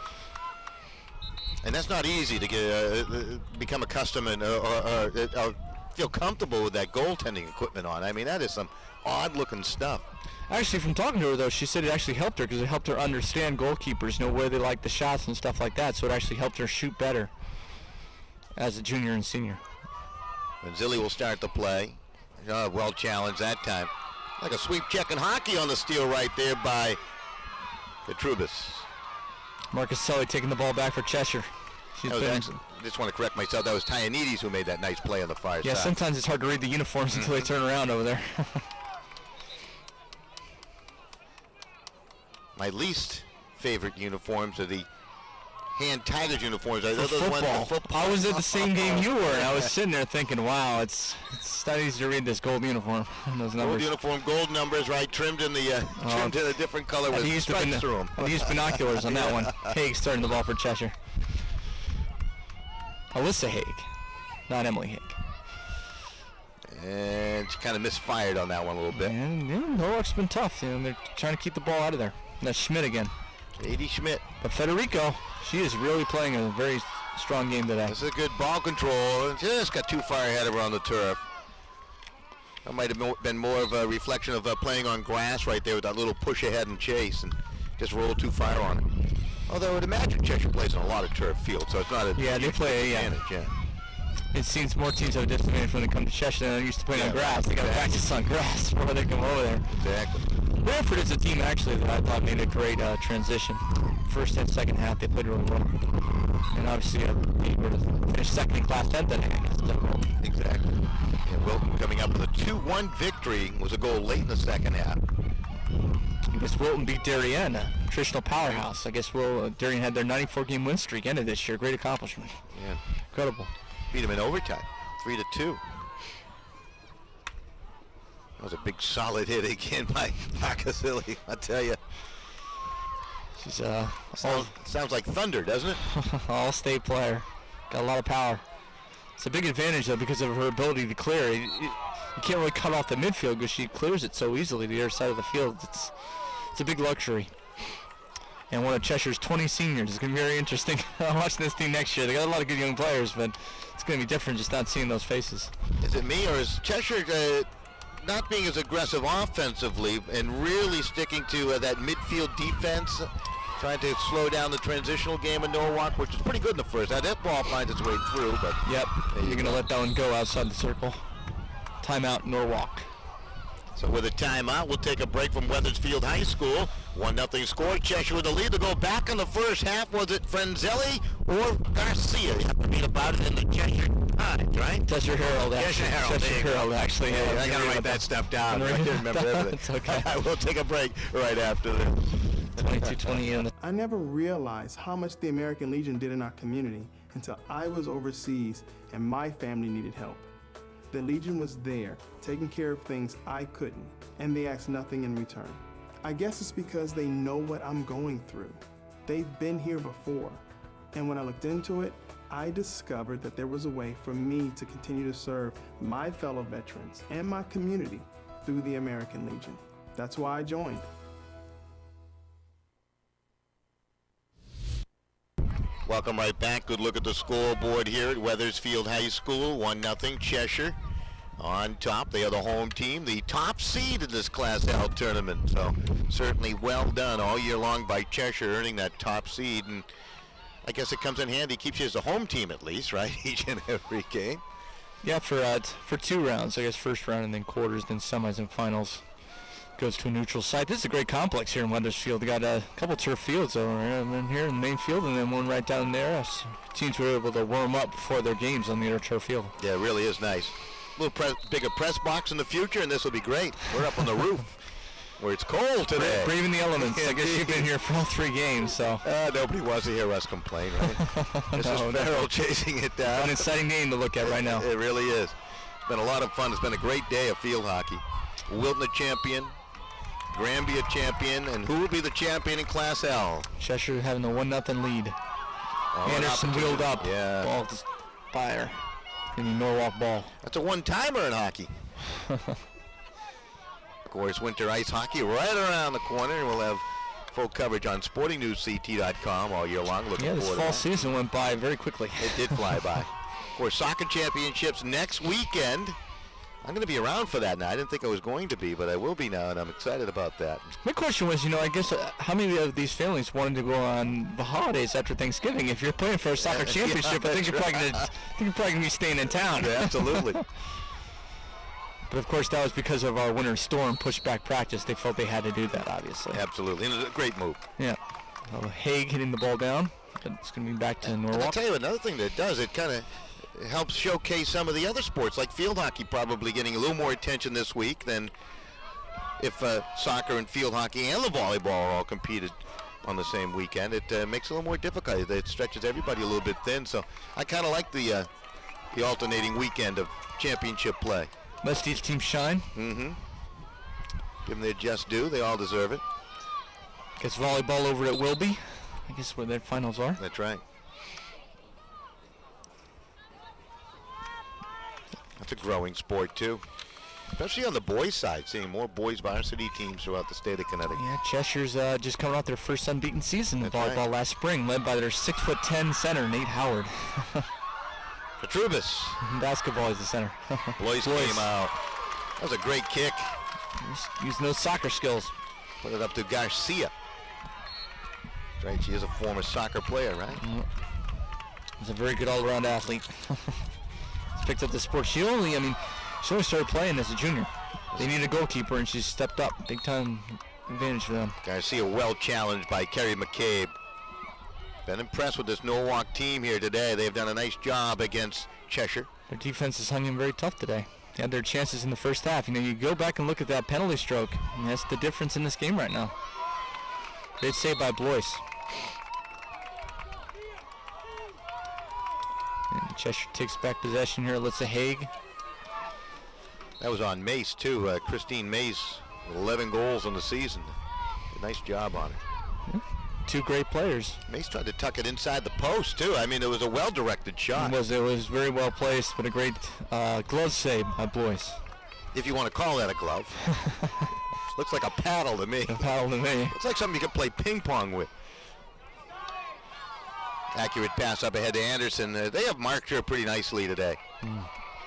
A: And that's not easy to get become accustomed or feel comfortable with that goaltending equipment on. I mean, that is some odd-looking stuff.
B: Actually, from talking to her, though, she said it actually helped her because it helped her understand goalkeepers, know where they like the shots and stuff like that, so it actually helped her shoot better as a junior and senior.
A: And Zilli will start the play. Well challenged that time. Like a sweep check in hockey on the steal right there by Petrubis.
B: Marcuselli taking the ball back for Cheshire.
A: I just want to correct myself. That was Tyanides who made that nice play on the far side.
B: Yeah, sometimes it's hard to read the uniforms until they turn around over there.
A: My least favorite uniforms are the hand Tigers uniforms.
B: Football. I was at the same game you were, and I was sitting there thinking, wow, it's not easy to read this gold uniform and those numbers.
A: Gold uniform, gold numbers, right? Trimmed in a different color with stripes through them.
B: I used binoculars on that one. Haig starting the ball for Cheshire. Alyssa Haig, not Emily Haig.
A: And she kind of misfired on that one a little bit.
B: And Norwalk's been tough. You know, they're trying to keep the ball out of there. And that's Schmidt again.
A: Katie Schmidt.
B: But Federico, she is really playing a very strong game today.
A: This is a good ball control. Just got too far ahead of her on the turf. That might have been more of a reflection of playing on grass right there with that little push ahead and chase and just rolled too far on it. Although I would imagine Cheshire plays on a lot of turf fields, so it's not a
B: they play
A: advantage. Yeah.
B: It seems more teams have a disadvantage when they come to Cheshire than they're used to playing on grass. They got to practice on grass before they come over there.
A: Exactly.
B: Bradford is a team actually that I thought made a great transition. First and second half, they played really well. And obviously, they were to finish second in Class 10 then against Wilton.
A: Exactly. And Wilton coming up with a 2-1 victory was a goal late in the second half.
B: I guess Wilton beat Darien, a traditional powerhouse. I guess Darien had their 94-game win streak ended this year. Great accomplishment.
A: Yeah.
B: Incredible.
A: Beat them in overtime, 3-2. That was a big solid hit again by Marcuselli, I tell you.
B: She's
A: sounds like thunder, doesn't it?
B: All-state player. Got a lot of power. It's a big advantage, though, because of her ability to clear. You can't really cut off the midfield because she clears it so easily to the other side of the field. It's a big luxury. And one of Cheshire's 20 seniors. It's going to be very interesting watching this team next year. They got a lot of good young players, but it's going to be different just not seeing those faces.
A: Is it me, or is Cheshire not being as aggressive offensively and really sticking to that midfield defense, trying to slow down the transitional game of Norwalk, which is pretty good in the first half? That ball finds its way through, but
B: yep, you're going to let that one go outside the circle. Timeout, Norwalk.
A: So with a timeout, we'll take a break from Wethersfield High School. 1-0 score. Cheshire with the lead to go back in the first half. Was it Frenzelli or Garcia? You have to read about it in the Cheshire Times, right?
B: Cheshire Herald, actually.
A: Cheshire Herald,
B: actually.
A: Yeah, I got to write that stuff down. I didn't remember everything.
B: It's okay.
A: We'll take a break right after this.
B: 22-20.
C: I never realized how much the American Legion did in our community until I was overseas and my family needed help. The Legion was there, taking care of things I couldn't, and they asked nothing in return. I guess it's because they know what I'm going through. They've been here before, and when I looked into it, I discovered that there was a way for me to continue to serve my fellow veterans and my community through the American Legion. That's why I joined.
A: Welcome right back. Good look at the scoreboard here at Wethersfield High School. 1-0 Cheshire on top. They are the home team, the top seed in this Class L tournament. So certainly well done all year long by Cheshire, earning that top seed. And I guess it comes in handy. Keeps you as a home team at least, right? Each and every game.
B: Yeah, for 2 rounds. I guess first round and then quarters, then semis and finals. Goes to a neutral site. This is a great complex here in Wethersfield. They got a couple turf fields over here in the main field, and then one right down there. Teams were able to warm up before their games on the inner turf field.
A: Yeah, it really is nice. A little bigger press box in the future, and this will be great. We're up on the roof where it's cold today.
B: Braving the elements. I guess you've been here for all 3 games, so.
A: Nobody wants to hear us complain, right? This is Farrell chasing it down.
B: An exciting game to look at right now.
A: It really is. It's been a lot of fun. It's been a great day of field hockey. Wilton a champion. Granby a champion, and who will be the champion in Class L?
B: Cheshire having a 1-0 lead. Anderson wheeled up.
A: Yeah.
B: Ball to fire. In the Norwalk ball.
A: That's a one-timer in hockey. Of course, winter ice hockey right around the corner, and we'll have full coverage on sportingnewsct.com all year long. Looking
B: this
A: forward
B: fall
A: to
B: season went by very quickly.
A: It did fly by. Of course, soccer championships next weekend. I'm going to be around for that now. I didn't think I was going to be, but I will be now, and I'm excited about that.
B: My question was, I guess how many of these families wanted to go on the holidays after Thanksgiving? If you're playing for a soccer championship, I think you're probably going to be staying in town.
A: Yeah, absolutely.
B: But of course, that was because of our winter storm pushed back practice. They felt they had to do that, obviously.
A: Absolutely, and it was a great move.
B: Yeah. Haig hitting the ball down. It's going to be back to Norwalk.
A: I'll tell you another thing that it does. It kind of helps showcase some of the other sports, like field hockey probably getting a little more attention this week than if soccer and field hockey and the volleyball are all competed on the same weekend. It makes it a little more difficult. It stretches everybody a little bit thin, so I kind of like the alternating weekend of championship play.
B: Let these teams shine.
A: Mm-hmm. Give them their just due. They all deserve it.
B: Gets volleyball over at Wilby. I guess where their finals are.
A: That's right. That's a growing sport, too. Especially on the boys' side, seeing more boys varsity teams throughout the state of Connecticut.
B: Yeah, Cheshire's just coming out their first unbeaten season in volleyball last spring, led by their 6'10" center, Nate Howard.
A: Petrubis.
B: Basketball is the center.
A: Blois came out. That was a great kick.
B: Using those soccer skills.
A: Put it up to Garcia. That's right, she is a former soccer player, right?
B: He's a very good all-around athlete. Picked up the sport. She only started playing as a junior. They need a goalkeeper, and she's stepped up. Big time advantage for them.
A: Garcia well challenged by Kerry McCabe. Been impressed with this Norwalk team here today. They've done a nice job against Cheshire.
B: Their defense has hung in very tough today. They had their chances in the first half. You go back and look at that penalty stroke, and that's the difference in this game right now. Great save by Blois. And Cheshire takes back possession here. Let's Haig.
A: That was on Mace, too. Christine Mace, 11 goals in the season. Nice job on it.
B: Yeah. 2 great players.
A: Mace tried to tuck it inside the post, too. I mean, it was a well-directed shot.
B: It was very well placed, but a great glove save by Blois.
A: If you want to call that a glove. Looks like a paddle to me.
B: A paddle to me.
A: Looks like something you could play ping pong with. Accurate pass up ahead to Anderson. They have marked her pretty nicely today.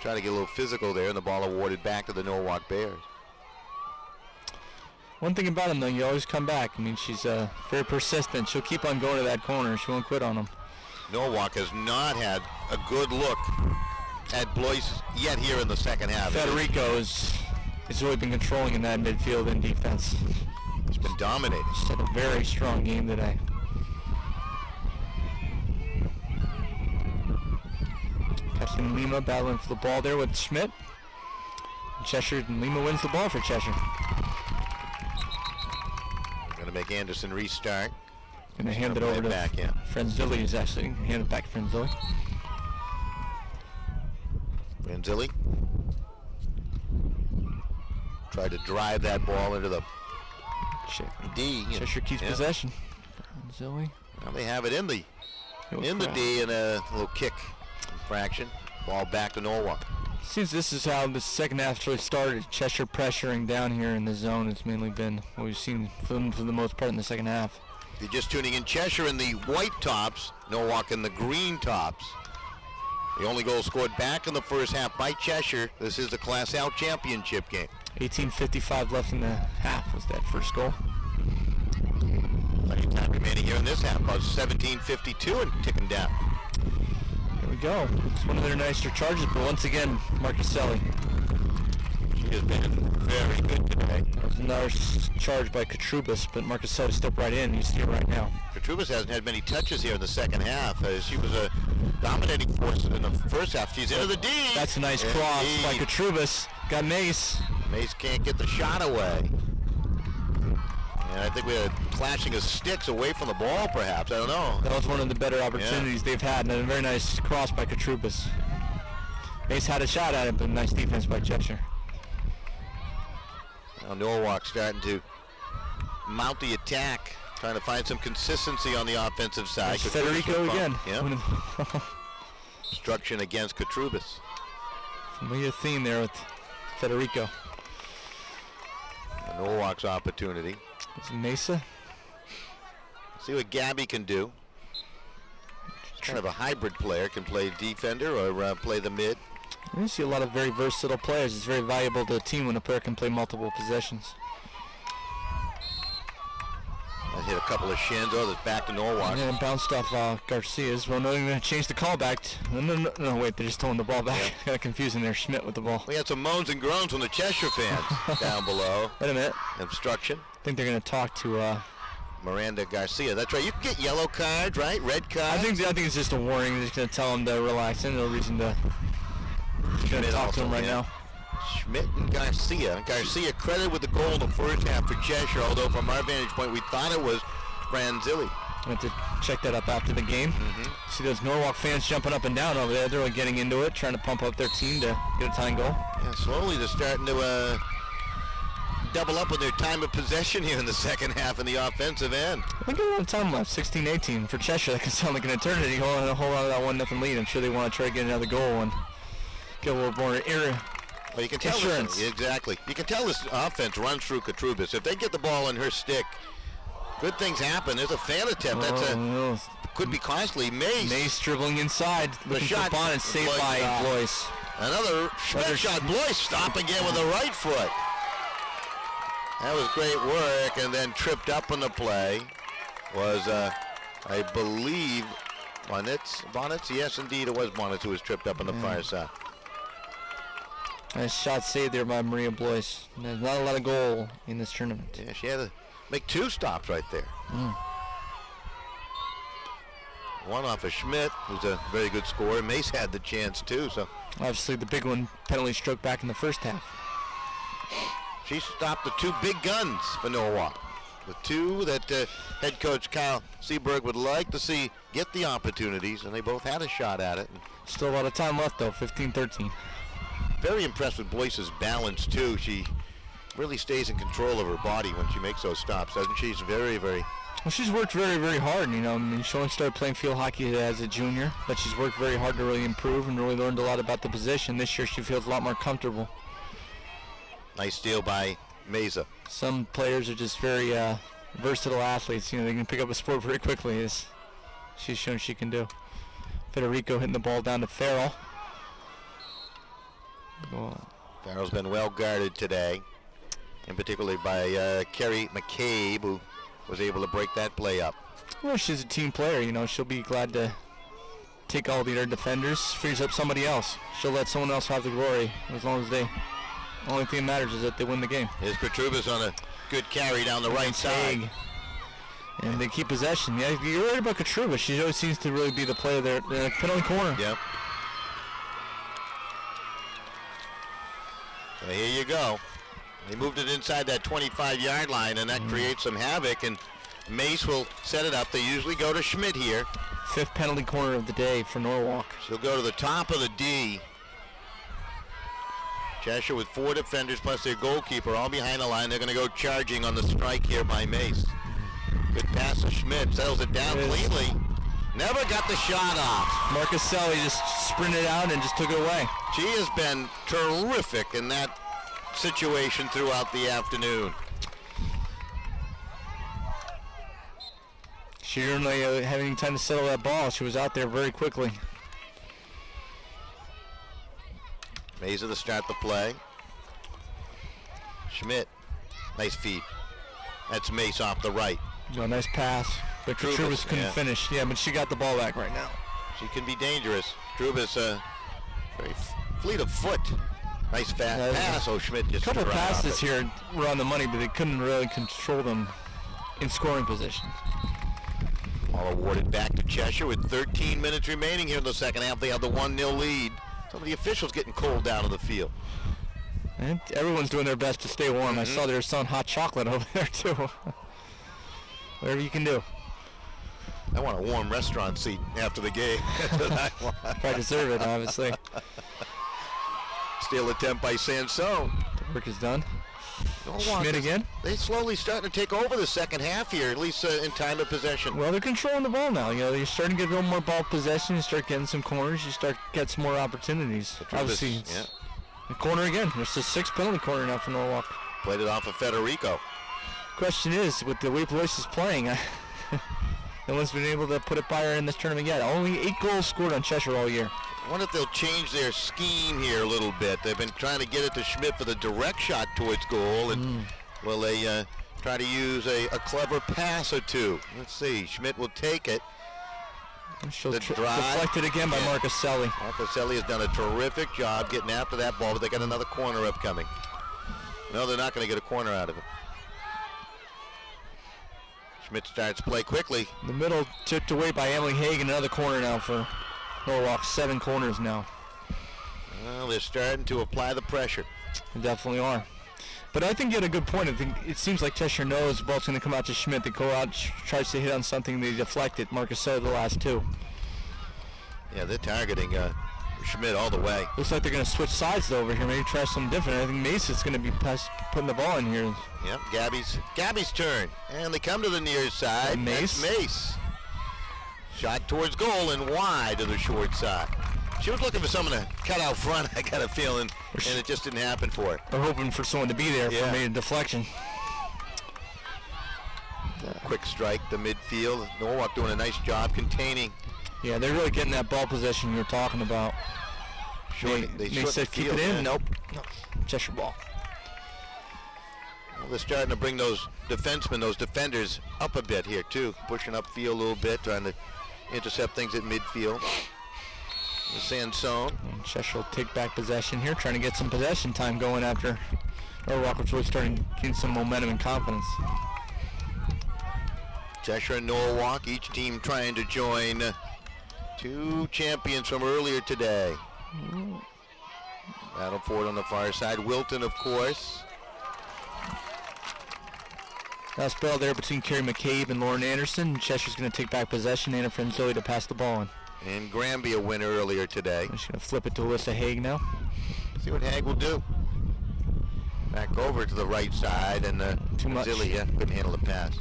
A: Try to get a little physical there, and the ball awarded back to the Norwalk Bears.
B: One thing about him, though, you always come back. I mean, she's very persistent. She'll keep on going to that corner. She won't quit on them.
A: Norwalk has not had a good look at Blois yet here in the second half.
B: Federico has really been controlling in that midfield and defense.
A: He's been dominating.
B: She's had a very strong game today. Kathleen Lima battling for the ball there with Schmidt. Cheshire, and Lima wins the ball for Cheshire.
A: Going to make Anderson restart.
B: Going to hand it over to Frenzilli. Is actually hand it back to Frenzilli.
A: Frenzilli tried to drive that ball into the D.
B: Cheshire keeps possession. Frenzilli.
A: Well, they have it in the D, and a little kick infraction. Ball back to Norwalk.
B: Seems this is how the second half really started. Cheshire pressuring down here in the zone. It's mainly been what we've seen for the most part in the second half.
A: If you're just tuning in, Cheshire in the white tops, Norwalk in the green tops. The only goal scored back in the first half by Cheshire. This is the Class L championship game.
B: 18:55 left in the half was that first goal.
A: Plenty of time remaining here in this half. About 17:52 and ticking down.
B: Here we go. It's one of their nicer charges, but once again, Marcuselli.
A: She has been very good today.
B: That was another charge by Katrubis, but Marcuselli stepped right in. You see it right now.
A: Katrubis hasn't had many touches here in the second half. She was a dominating force in the first half. She's into the D.
B: That's a nice cross by Katrubis. Got Mace.
A: Mace can't get the shot away. And I think we had clashing of sticks away from the ball, perhaps. I don't know.
B: That was one of the better opportunities they've had, and a very nice cross by Katrubis. Mace had a shot at it, but nice defense by Cheshire.
A: Now Norwalk starting to mount the attack, trying to find some consistency on the offensive side.
B: Federico again.
A: Yep. Obstruction against Katrubis.
B: Familiar theme there with Federico.
A: Norwalk's opportunity.
B: It's Mesa.
A: See what Gabby can do. Kind of a hybrid player, can play defender or play the mid.
B: We see a lot of very versatile players. It's very valuable to a team when a player can play multiple possessions.
A: That hit a couple of shins. Oh, that's back to Norwalk.
B: Yeah, and bounced off Garcia's. Well, no, they're going to change the call back. No, wait, they're just throwing the ball back. Kind of confusing there, Schmidt with the ball.
A: We had some moans and groans from the Cheshire fans down below.
B: Wait a minute.
A: Obstruction.
B: I think they're going to talk to
A: Miranda Garcia. That's right. You can get yellow cards, right? Red cards.
B: I think it's just a warning. They're just going to tell them to relax. There's no reason to talk to him right now.
A: Schmidt and Garcia. Garcia credited with the goal in the first half for Cheshire, although from our vantage point we thought it was Franzilli.
B: I went to check that up after the game. See those Norwalk fans jumping up and down over there. They're really getting into it, trying to pump up their team to get a tying goal.
A: Yeah, slowly they're starting to double up with their time of possession here in the second half in the offensive end.
B: I think a lot of time left, 16-18. For Cheshire, that can sound like an eternity holding on to that 1-0 lead. I'm sure they want to try to get another goal and get a little more
A: well, you can tell this, exactly. You can tell this offense runs through Katrubis. If they get the ball in her stick, good things happen. There's a fan attempt. Could be costly. Mace
B: dribbling inside. Looking for Bonnet, saved by Blois.
A: Another Schmidt shot. Blois stop again with the right foot. That was great work, and then tripped up on the play was, I believe, Bonnets? Yes, indeed, it was Bonnets who was tripped up on the far side.
B: Nice shot saved there by Maria Blois. There's not a lot of goal in this tournament.
A: Yeah, she had to make two stops right there. One off of Schmidt, who's a very good scorer. Mace had the chance too. So
B: obviously the big one, penalty stroke back in the first half.
A: She stopped the two big guns for Norwalk. The two that head coach Kyle Seberg would like to see get the opportunities, and they both had a shot at it.
B: Still a lot of time left though, 15-13.
A: Very impressed with Blois's balance too. She really stays in control of her body when she makes those stops, doesn't she? She's very, very...
B: Well, she's worked very, very hard. You know, I mean, she only started playing field hockey as a junior, but she's worked very hard to really improve and really learned a lot about the position. This year she feels a lot more comfortable.
A: Nice steal by Meza.
B: Some players are just very versatile athletes. You know, they can pick up a sport very quickly, as she's shown she can do. Federico hitting the ball down to Farrell.
A: Farrell's been well guarded today, and particularly by Kerry McCabe, who was able to break that play up.
B: Well, she's a team player. You know, she'll be glad to take all the other defenders, frees up somebody else. She'll let someone else have the glory as long as they... The only thing that matters is that they win the game.
A: Here's Petrubis on a good carry down the right side.
B: And they keep possession. Yeah, you're right about Katrubis. She always seems to really be the player there. Penalty corner.
A: Yep. So here you go. They moved it inside that 25-yard line, and that creates some havoc, and Mace will set it up. They usually go to Schmidt here.
B: 5th penalty corner of the day for Norwalk.
A: She'll go to the top of the D. Cheshire with 4 defenders plus their goalkeeper all behind the line. They're going to go charging on the strike here by Mace. Good pass to Schmidt. Settles it down cleanly. Never got the shot off.
B: Marcuselli just sprinted out and just took it away.
A: She has been terrific in that situation throughout the afternoon.
B: She didn't really have any time to settle that ball. She was out there very quickly.
A: Mesa to start the play. Schmidt, nice feed. That's Mace off the right.
B: Nice pass, but Trubis couldn't finish. Yeah, but she got the ball back right now.
A: She can be dangerous. Trubis, very fleet of foot. Nice fast pass. Oh, Schmidt just
B: a couple of passes here were on the money, but they couldn't really control them in scoring position.
A: All awarded back to Cheshire with 13 minutes remaining here in the second half. They have the 1-0 lead. Some of the officials getting cold down on the field.
B: And everyone's doing their best to stay warm. I saw they were selling hot chocolate over there too. Whatever you can do.
A: I want a warm restaurant seat after the game. That's what I want.
B: I deserve it, obviously.
A: Steal attempt by Sansone.
B: The work is done.
A: Norwalk
B: Schmidt again.
A: They slowly starting to take over the second half here, at least in time of possession.
B: Well, they're controlling the ball now. You're starting to get a little more ball possession. You start getting some corners. You start get some more opportunities. Obviously, the corner again. There's a 6 penalty corner now for Norwalk.
A: Played it off of Federico.
B: Question is, with the way Blois is playing, no one's been able to put it by her in this tournament yet. Only 8 goals scored on Cheshire all year.
A: I wonder if they'll change their scheme here a little bit. They've been trying to get it to Schmidt for the direct shot towards goal, and will they try to use a clever pass or two? Let's see. Schmidt will take it.
B: She'll deflected again by Marcaselli.
A: Marcaselli has done a terrific job getting after that ball, but they got another corner upcoming. No, they're not going to get a corner out of it. Schmidt starts play quickly.
B: The middle tipped away by Emily Hagan. Another corner now for Norwalk. 7 corners now.
A: Well, they're starting to apply the pressure.
B: They definitely are. But I think you had a good point. I think it seems like Cheshire knows the ball's going to come out to Schmidt. They go out, tries to hit on something, they deflect it. Marcaselli the last 2.
A: Yeah, they're targeting Schmidt all the way.
B: Looks like they're going to switch sides over here. Maybe try something different. I think Mace is going to be putting the ball in here.
A: Yep, Gabby's turn. And they come to the near side.
B: Mace.
A: That's Mace. Shot towards goal and wide to the short side. She was looking for someone to cut out front, I got a feeling, and it just didn't happen for her.
B: They're hoping for someone to be there for a deflection.
A: Quick strike to midfield. Norwalk doing a nice job containing.
B: Yeah, they're really getting that ball possession you were talking about. They said keep it in. Nope. Cheshire ball.
A: Well, they're starting to bring those defensemen, those defenders up a bit here too. Pushing upfield a little bit, trying to intercept things at midfield. Sansone.
B: And Cheshire will take back possession here, trying to get some possession time going after Norwalk was really starting getting some momentum and confidence.
A: Cheshire and Norwalk, each team trying to join 2 champions from earlier today. Battle for it on the far side. Wilton, of course.
B: Now spell there between Carrie McCabe and Lauren Anderson. Cheshire's going to take back possession. Anna Franzoli to pass the ball on.
A: And Granby a winner earlier today.
B: She's going to flip it to Alyssa Haig now.
A: See what Haig will do. Back over to the right side, and
B: Too much.
A: Couldn't handle the pass.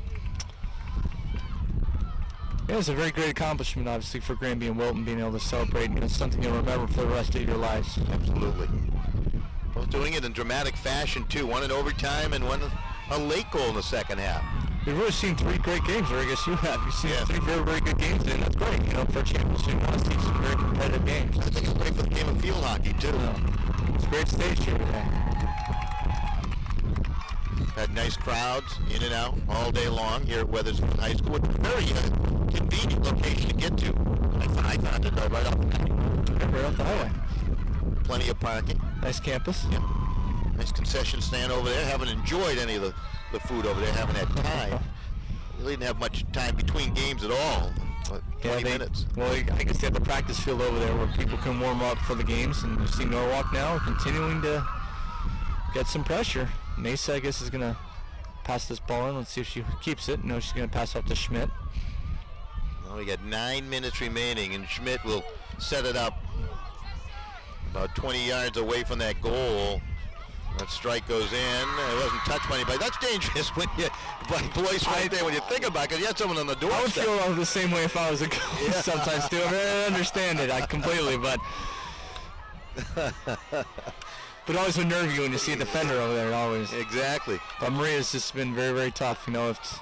B: Yeah, it's a very great accomplishment, obviously, for Granby and Wilton being able to celebrate, and it's something you'll remember for the rest of your lives.
A: Absolutely. Both doing it in dramatic fashion, too. One in overtime and one a late goal in the second half.
B: We've really seen 3 great games, or I guess you have. You've seen 3 very, very good games, and that's great. You know, for a championship, you want to see some very competitive games.
A: I think it's great for the game of field hockey, too.
B: It's a great stage here today.
A: Had nice crowds in and out all day long here at Wethersfield High School. It's a very convenient location to get to. I found it right off
B: the highway.
A: Plenty of parking.
B: Nice campus.
A: Yeah. Nice concession stand over there. Haven't enjoyed any of the food over there. Haven't had time. Really didn't have much time between games at all. 20 minutes.
B: Well, I guess they have the practice field over there where people can warm up for the games. And you see Norwalk now continuing to get some pressure. Mesa, I guess, is going to pass this ball in. Let's see if she keeps it. No, she's going to pass off to Schmidt.
A: Well, we got 9 minutes remaining, and Schmidt will set it up about 20 yards away from that goal. That strike goes in. It wasn't touched by anybody. That's dangerous when you Blois right there when you think about it, because you had someone on the door.
B: I would feel the same way if I was a coach sometimes too. I understand it. I completely, but always would nerve you when you see a defender over there. Always.
A: Exactly.
B: But Maria's just been very, very tough. You know, if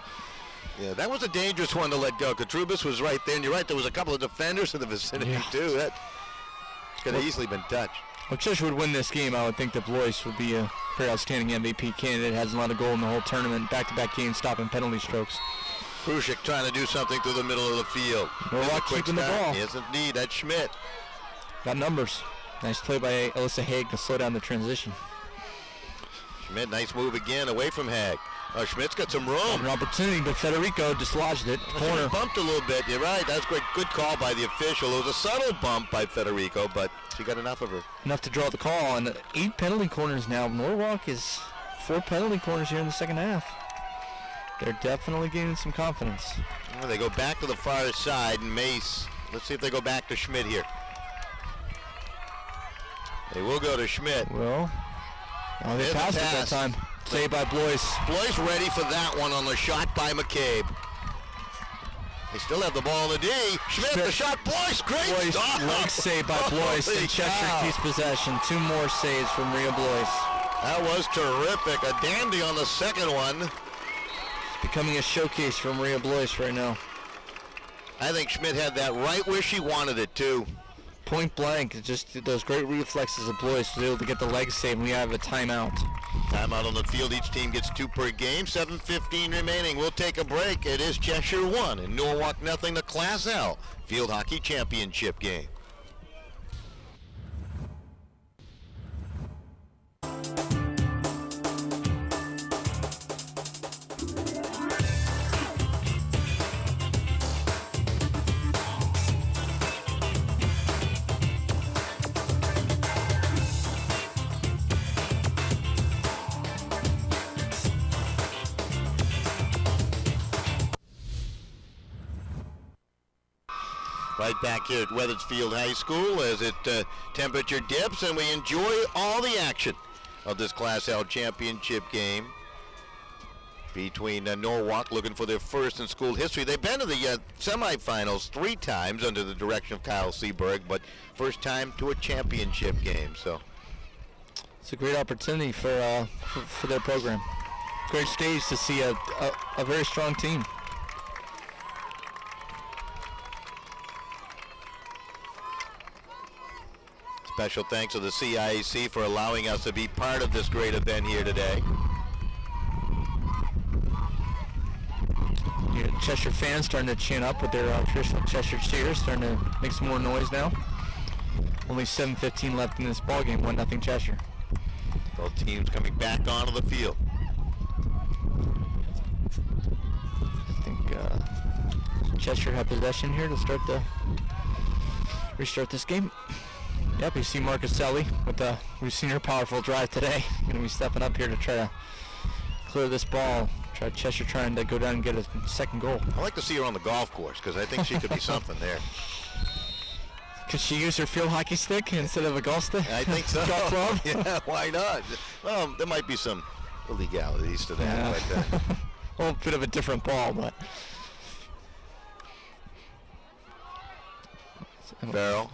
A: Yeah, that was a dangerous one to let go. Katrubis was right there, and you're right, there was a couple of defenders in the vicinity, too. That could have easily been touched.
B: Well, Cheshire would win this game. I would think that Blois would be a very outstanding MVP candidate. Has a lot of goal in the whole tournament. Back-to-back games, stopping penalty strokes.
A: Krushik trying to do something through the middle of the field.
B: Norwalk keeping the ball.
A: Yes, indeed. That's Schmidt.
B: Got numbers. Nice play by Alyssa Haig to slow down the transition.
A: Schmidt, nice move again away from Haig. Schmidt's got some room.
B: An opportunity, but Federico dislodged it. Corner.
A: Bumped a little bit. You're right. That's great. Good call by the official. It was a subtle bump by Federico, but she got enough of her.
B: Enough to draw the call. And 8 penalty corners now. Norwalk is 4 penalty corners here in the second half. They're definitely gaining some confidence.
A: Well, they go back to the far side, and Mace. Let's see if they go back to Schmidt here. They will go to Schmidt.
B: Well, they passed it that time. Saved by Blois.
A: Blois ready for that one on the shot by McCabe. They still have the ball in the D. Schmidt, the shot. Blois, great stop.
B: Leg save by Blois, and Cheshire keeps possession. 2 more saves from Maria Blois.
A: That was terrific. A dandy on the second one.
B: It's becoming a showcase for Maria Blois right now.
A: I think Schmidt had that right where she wanted it, too.
B: Point blank, just those great reflexes of Blois was able to get the leg save, and we have a timeout.
A: Timeout on the field. Each team gets 2 per game. 7:15 remaining. We'll take a break. It is Cheshire 1 and Norwalk nothing. The Class L Field Hockey Championship game. Right back here at Wethersfield High School as it temperature dips, and we enjoy all the action of this Class L championship game between Norwalk, looking for their first in school history. They've been to the semifinals 3 times under the direction of Kyle Seberg, but first time to a championship game. So
B: it's a great opportunity for their program. Great stage to see a very strong team.
A: Special thanks to the CIAC for allowing us to be part of this great event here today.
B: Cheshire fans starting to chin up with their traditional Cheshire cheers, starting to make some more noise now. Only 7:15 left in this ballgame, 1-0 Cheshire.
A: Both teams coming back onto the field.
B: I think Cheshire have possession here to restart this game. Yep, we see Marcuselli we've seen her powerful drive today. Going to be stepping up here to try to clear this ball. Cheshire trying to go down and get a second goal.
A: I like to see her on the golf course because I think she could be something there.
B: Could she use her field hockey stick instead of a golf stick?
A: I think so.
B: Golf club?
A: Yeah, why not? Well, there might be some illegalities to that.
B: Yeah.
A: But,
B: well, a bit of a different ball, but.
A: Farrell.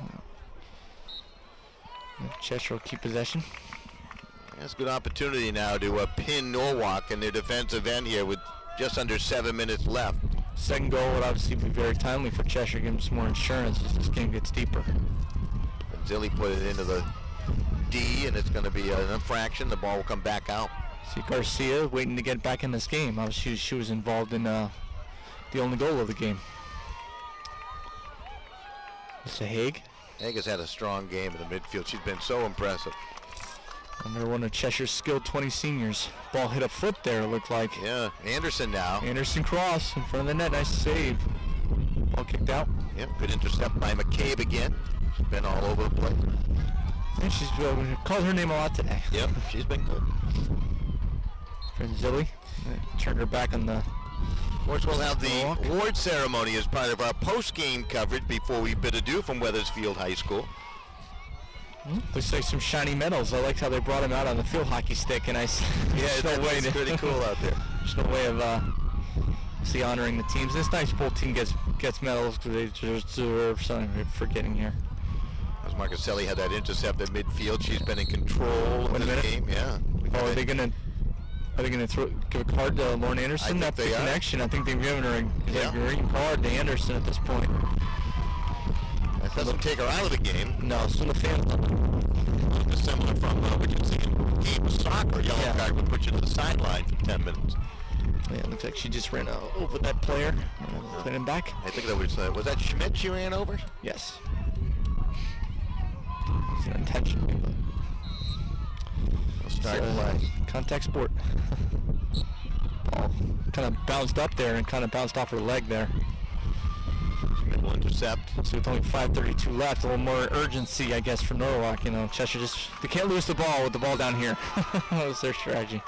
B: Cheshire will keep possession.
A: That's a good opportunity now to pin Norwalk in their defensive end here with just under 7 minutes left.
B: Second goal would obviously be very timely for Cheshire, give them some more insurance as this game gets deeper.
A: And Zilli put it into the D, and it's going to be an infraction. The ball will come back out.
B: See Garcia waiting to get back in this game. Obviously, she was involved in the only goal of the game. It's a Haig.
A: Haig has had a strong game in the midfield. She's been so impressive.
B: And they're one of Cheshire's skilled 20 seniors. Ball hit a foot there, it looked like.
A: Yeah, Anderson now.
B: Anderson cross in front of the net. Nice save. Ball kicked out.
A: Yep, good intercept by McCabe again. She's been all over the place.
B: And she's called her name a lot today.
A: Yep, she's been good.
B: For Zilli. Turned her back on the...
A: Of course, we'll have the award ceremony as part of our post-game coverage before we bid adieu from Wethersfield High School.
B: Looks like some shiny medals. I liked how they brought them out on the field hockey stick, and
A: it's pretty cool out there.
B: There's no way of see honoring the teams. It's nice both team gets medals because they deserve something for getting here.
A: As Marcuselli had that intercept at midfield, she's been in control of the game. Yeah.
B: Oh, are they gonna Are they going to give a card to Lauren Anderson? That's the connection. I think they've given her a green card to Anderson at this point.
A: That doesn't take her out of the game.
B: No, it's from the fans.
A: Similar from what you see in game of soccer. Yellow card would put you to the sideline for 10 minutes.
B: Yeah, it looks like she just ran over that player. Put him back.
A: I think that was that Schmidt she ran over?
B: Yes. It's an intentional. Contact sport. Ball kind of bounced up there and kind of bounced off her leg there.
A: Schmidt will intercept.
B: So with only 5:32 left, a little more urgency, I guess, for Norwalk. You know, Cheshire they can't lose the ball with the ball down here. That was their strategy.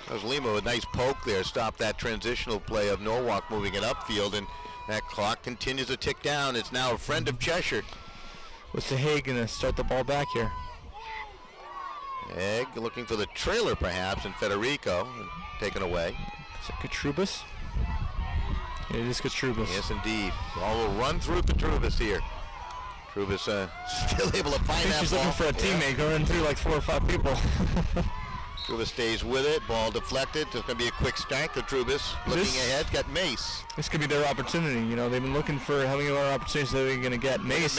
A: That was Lima with a nice poke there, stopped that transitional play of Norwalk moving it upfield, and that clock continues to tick down. It's now a friend of Cheshire.
B: What's the Hague going to start the ball back here?
A: Egg looking for the trailer perhaps, and Federico taken away.
B: Is it Katrubis? Yeah, it is Katrubis.
A: Yes, indeed. Ball will run through Katrubis here. Katrubis still able to find that
B: she's
A: ball.
B: Looking for a teammate going through like 4 or 5 people.
A: Katrubis stays with it. Ball deflected. It's going to be a quick start. Katrubis looking ahead. Got Mace.
B: This could be their opportunity. You know, they've been looking for how many more opportunities they're going to get. Mace.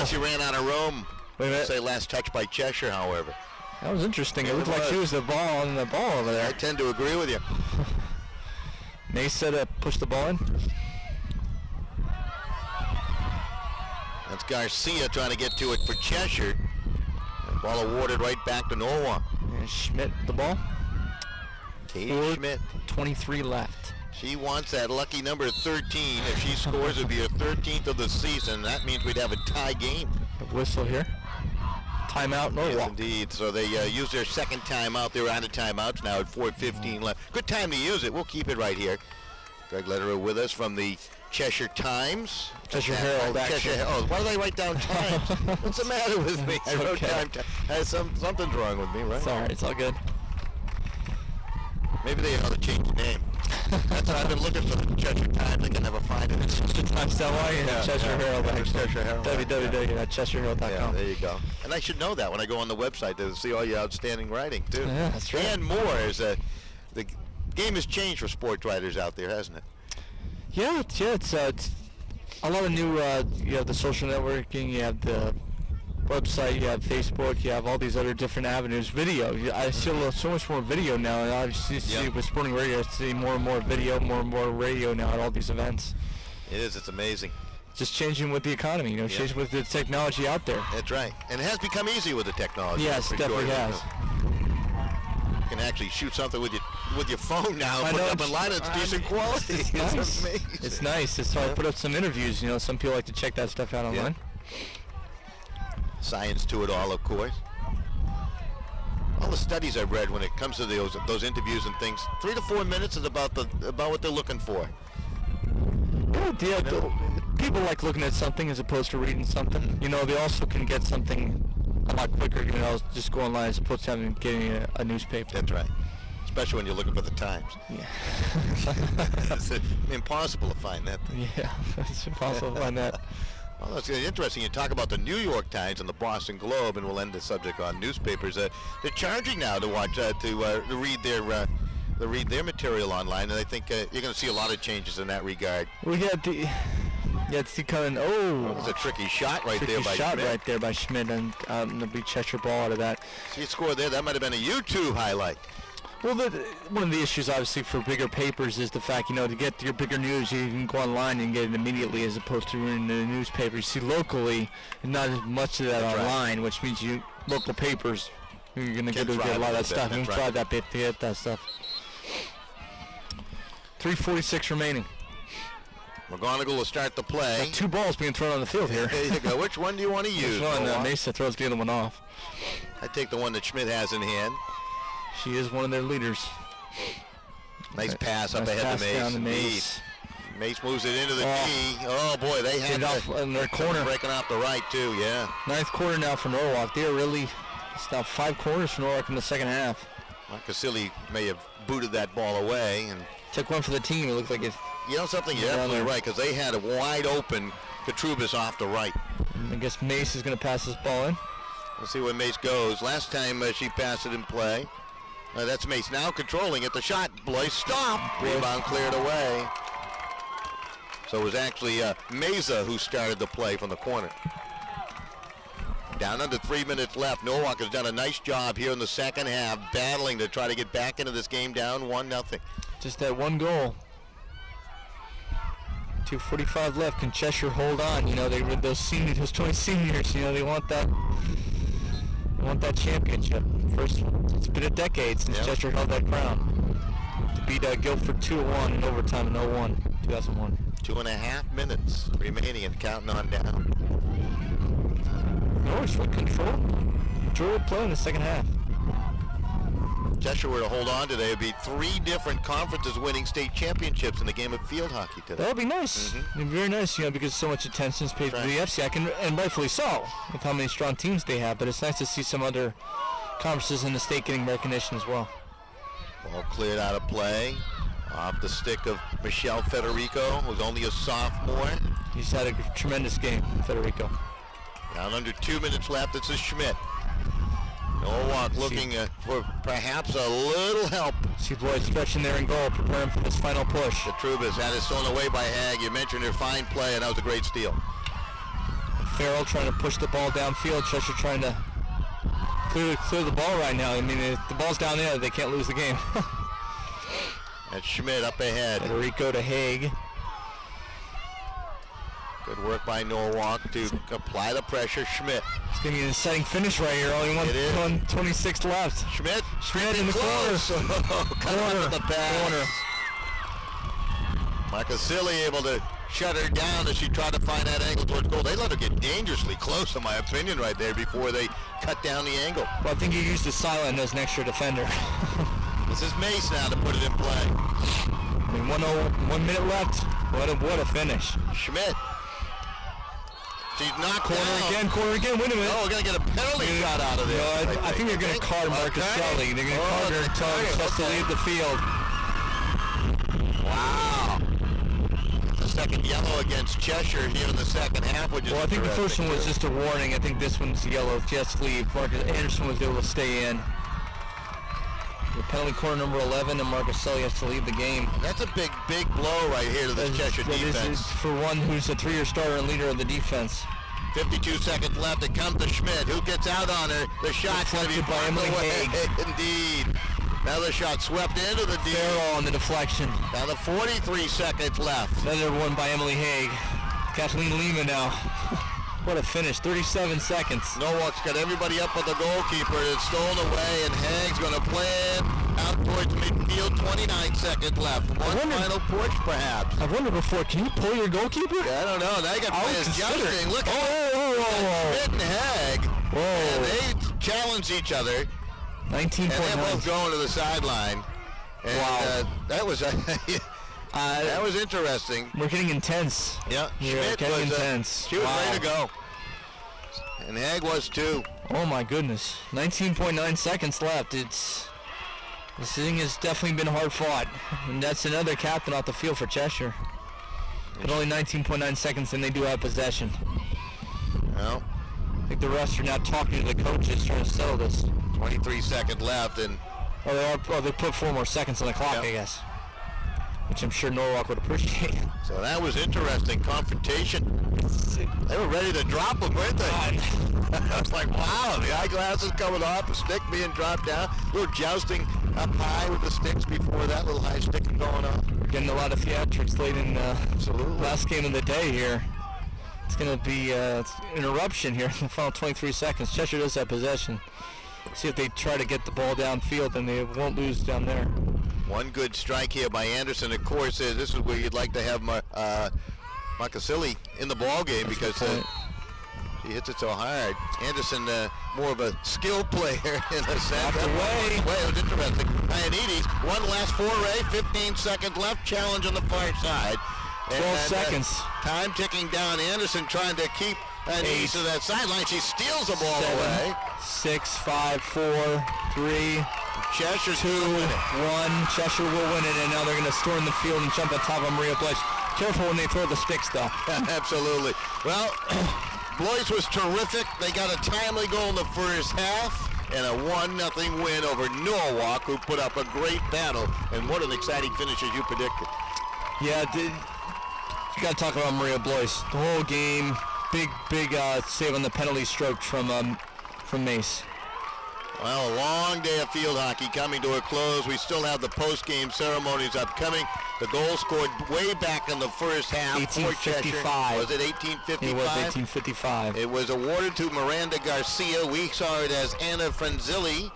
A: She ran out of room.
B: Wait a minute.
A: Say last touch by Cheshire, however.
B: That was interesting. It looked like she was the ball on the ball over there.
A: I tend to agree with you.
B: Mace said to push the ball in.
A: That's Garcia trying to get to it for Cheshire. The ball awarded right back to Norwalk.
B: And Schmidt the ball.
A: Katie Schmidt.
B: 23 left.
A: She wants that lucky number 13. If she scores, it'll be her 13th of the season. That means we'd have a tie game.
B: A whistle here. Timeout, Norwalk.
A: Yes, indeed. So they used their second timeout. They were out of timeouts now at 4:15 left. Good time to use it. We'll keep it right here. Greg Lederer with us from the Cheshire Times.
B: Cheshire Herald,
A: Cheshire. Oh, why did I write down Times? What's the matter with me? I wrote down something's wrong with me, right?
B: It's all right. It's all good.
A: Maybe they ought to change the name. That's what I've been looking for the Cheshire Times. I can never find it.
B: Cheshire Times, Cheshire Herald.
A: Cheshire Herald.
B: www.cheshireherald.com.
A: Yeah, there you go. And I should know that when I go on the website to see all your outstanding writing, too.
B: Yeah, that's right.
A: And more. The game has changed for sports writers out there, hasn't it?
B: Yeah, it's a lot of new, you have the social networking, you have the website, you have Facebook, you have all these other different avenues. Video, I see so much more video now, and obviously see with sporting radio, I see more and more video, more and more radio now at all these events.
A: It is, it's amazing.
B: Just changing with the economy, you know, changing with the technology out there.
A: That's right, and it has become easy with the technology.
B: Yes, it definitely has.
A: You can actually shoot something with your phone now and put it up online. It's decent quality.
B: It's nice.
A: Amazing.
B: It's nice. So I put up some interviews. You know, some people like to check that stuff out online.
A: Science to it all, of course. All the studies I've read when it comes to those interviews and things, 3 to 4 minutes is about what they're looking for.
B: Yeah, people like looking at something as opposed to reading something. You know, they also can get something a lot quicker, you know, just go online as opposed to getting a newspaper.
A: That's right. Especially when you're looking for the Times.
B: Yeah.
A: It's impossible to find that.
B: Yeah, it's impossible to find that.
A: Well, that's interesting. You talk about the New York Times and the Boston Globe, and we'll end the subject on newspapers. They're charging now to watch to read their material online, and I think you're going to see a lot of changes in that regard.
B: We had it's becoming
A: It was a tricky shot right there by Schmidt.
B: Right there by Schmidt, and the big Cheshire ball out of that.
A: She scored there. That might have been a YouTube highlight.
B: Well, one of the issues, obviously, for bigger papers is the fact, you know, to get your bigger news, you can go online and get it immediately as opposed to reading the newspaper. You see, locally, not as much of that online, which means local papers, you're going to get a lot of that stuff. You can drive that bit to get that stuff. 3:46 remaining.
A: McGonigal will start the play.
B: Got 2 balls being thrown on the field here.
A: There you go. Which one do you want to use?
B: Which one? Mesa throws the other one off.
A: I take the one that Schmidt has in hand.
B: She is one of their leaders.
A: Nice pass up ahead to Mace. Mace moves it into the knee. Oh boy, they had
B: it in their corner.
A: Breaking off the right too, yeah.
B: 9th quarter now for Norwalk. They're really, it's now 5 quarters for Norwalk in the second half.
A: Casilli may have booted that ball away and
B: took one for the team. It looked like it.
A: You know something? You're absolutely right, because they had a wide open Katrubis off the right.
B: I guess Mace is going to pass this ball in.
A: We'll see where Mace goes. Last time she passed it in play. That's Mace now controlling it. The shot, Blois, stop. Rebound cleared away. So it was actually Meza who started the play from the corner. Down under 3 minutes left. Norwalk has done a nice job here in the second half, battling to try to get back into this game down 1-0.
B: Just that one goal. 2:45 left. Can Cheshire hold on? You know, those 20 seniors. You know, they want that. They want that championship. First, it's been a decade since Cheshire held that crown. To beat Guildford 2-1 in overtime in 2001.
A: 2.5 minutes remaining and counting on down.
B: Norwich with control. Control of play in the second half.
A: Cheshire were to hold on today, it would be 3 different conferences winning state championships in the game of field hockey today.
B: That would be nice. It'd be very nice, you know, because so much attention is paid to the FCIAC, and rightfully so, with how many strong teams they have. But it's nice to see some other conferences in the state getting recognition as well.
A: Ball cleared out of play. Off the stick of Michelle Federico, who's only a sophomore.
B: He's had a tremendous game, Federico.
A: Down under 2 minutes left, this is Schmidt. Norwalk looking for perhaps a little help.
B: See Blois stretching there in goal, preparing for this final push.
A: The Trubas had it stolen away by Hag. You mentioned her fine play, and that was a great steal.
B: And Farrell trying to push the ball downfield. Cheshire trying to clear the ball right now. I mean, if the ball's down there, they can't lose the game.
A: That's Schmidt up ahead.
B: Federico to Haig.
A: Good work by Norwalk to apply the pressure. Schmidt.
B: It's going to be an exciting finish right here. Only 1:26 left.
A: Schmidt
B: in the corner.
A: Corner. The pass. Marcasilli able to shut her down as she tried to find that angle towards goal. They let her get dangerously close, in my opinion, right there before they cut down the angle.
B: Well, I think you used the silent as an extra defender.
A: This is Mace now to put it in play.
B: I mean, 1 minute left. What a finish.
A: Schmidt. She's knocked
B: Corner again. Wait a minute.
A: Oh, we're going to get a penalty shot out of there.
B: I think they're going to card Marcaselli. They're going to card her until she has to leave the field.
A: Wow. The second yellow against Cheshire here in the second half, which is
B: I think the first one was just a warning. I think this one's yellow. Just leave. Marcus Anderson was able to stay in. The penalty corner number 11, and Marcaselli has to leave the game.
A: That's a big blow right here to the Cheshire defense.
B: Is for one who's a 3-year starter and leader of the defense.
A: 52 seconds left. It comes to Schmidt, who gets out on her. The shot's going to be
B: by Emily Haig.
A: Indeed. Another shot swept into the D.
B: Farrell on the deflection.
A: Now the 43 seconds left.
B: Another one by Emily Haig. Kathleen Lima now. What a finish, 37 seconds.
A: Norwalk's got everybody up with the goalkeeper. It's stolen away, and Hag's going to play it out towards midfield. 29 seconds left. One final push, perhaps.
B: I've wondered before, can you pull your goalkeeper?
A: Yeah, I don't know. Now you got players jousting. Look at Schmidt and Hag. And they challenge each other.
B: 19.9.
A: And they're both going to the sideline. And,
B: wow.
A: That was that was interesting.
B: We're getting intense.
A: Yeah,
B: Schmidt was intense.
A: She was ready to go. And Hag was too.
B: Oh my goodness. 19.9 seconds left. This thing has definitely been hard fought. And that's another captain off the field for Cheshire. But only 19.9 seconds, and they do have possession.
A: Well,
B: I think the rest are now talking to the coaches trying to settle this.
A: 23 seconds left, and
B: they put 4 more seconds on the clock, I guess. Which I'm sure Norwalk would appreciate.
A: So that was interesting. Confrontation. They were ready to drop them, weren't they? I was like, wow, the eyeglasses coming off, the stick being dropped down. A little jousting up high with the sticks before that little high sticking going on.
B: We're getting a lot of theatrics late in last game of the day here. It's going to be an eruption here in the final 23 seconds. Cheshire does have possession. See if they try to get the ball downfield, and they won't lose down there.
A: One good strike here by Anderson. Of course, this is where you'd like to have Marcasilli in the ball game because he hits it so hard. Anderson, more of a skill player in the center. It was interesting. Ianides, one last foray, 15 seconds left. Challenge on the far side.
B: 12 seconds.
A: Time ticking down. Anderson trying to keep Ianides to that sideline. She steals the ball away.
B: 6, 5, 4, 3.
A: Cheshire
B: 2, 1. Cheshire will win it, and now they're going to storm the field and jump on top of Maria Blois. Careful when they throw the sticks, though.
A: Absolutely. Well, Blois was terrific. They got a timely goal in the first half, and a 1-0 win over Norwalk, who put up a great battle. And what an exciting finish as you predicted.
B: Yeah, you got to talk about Maria Blois. The whole game, big save on the penalty stroke from Mace.
A: Well, a long day of field hockey coming to a close. We still have the post-game ceremonies upcoming. The goal scored way back in the first half.
B: 1855.
A: Was it 1855?
B: It was 1855.
A: It was awarded to Miranda Garcia. We saw it as Anna Franzilli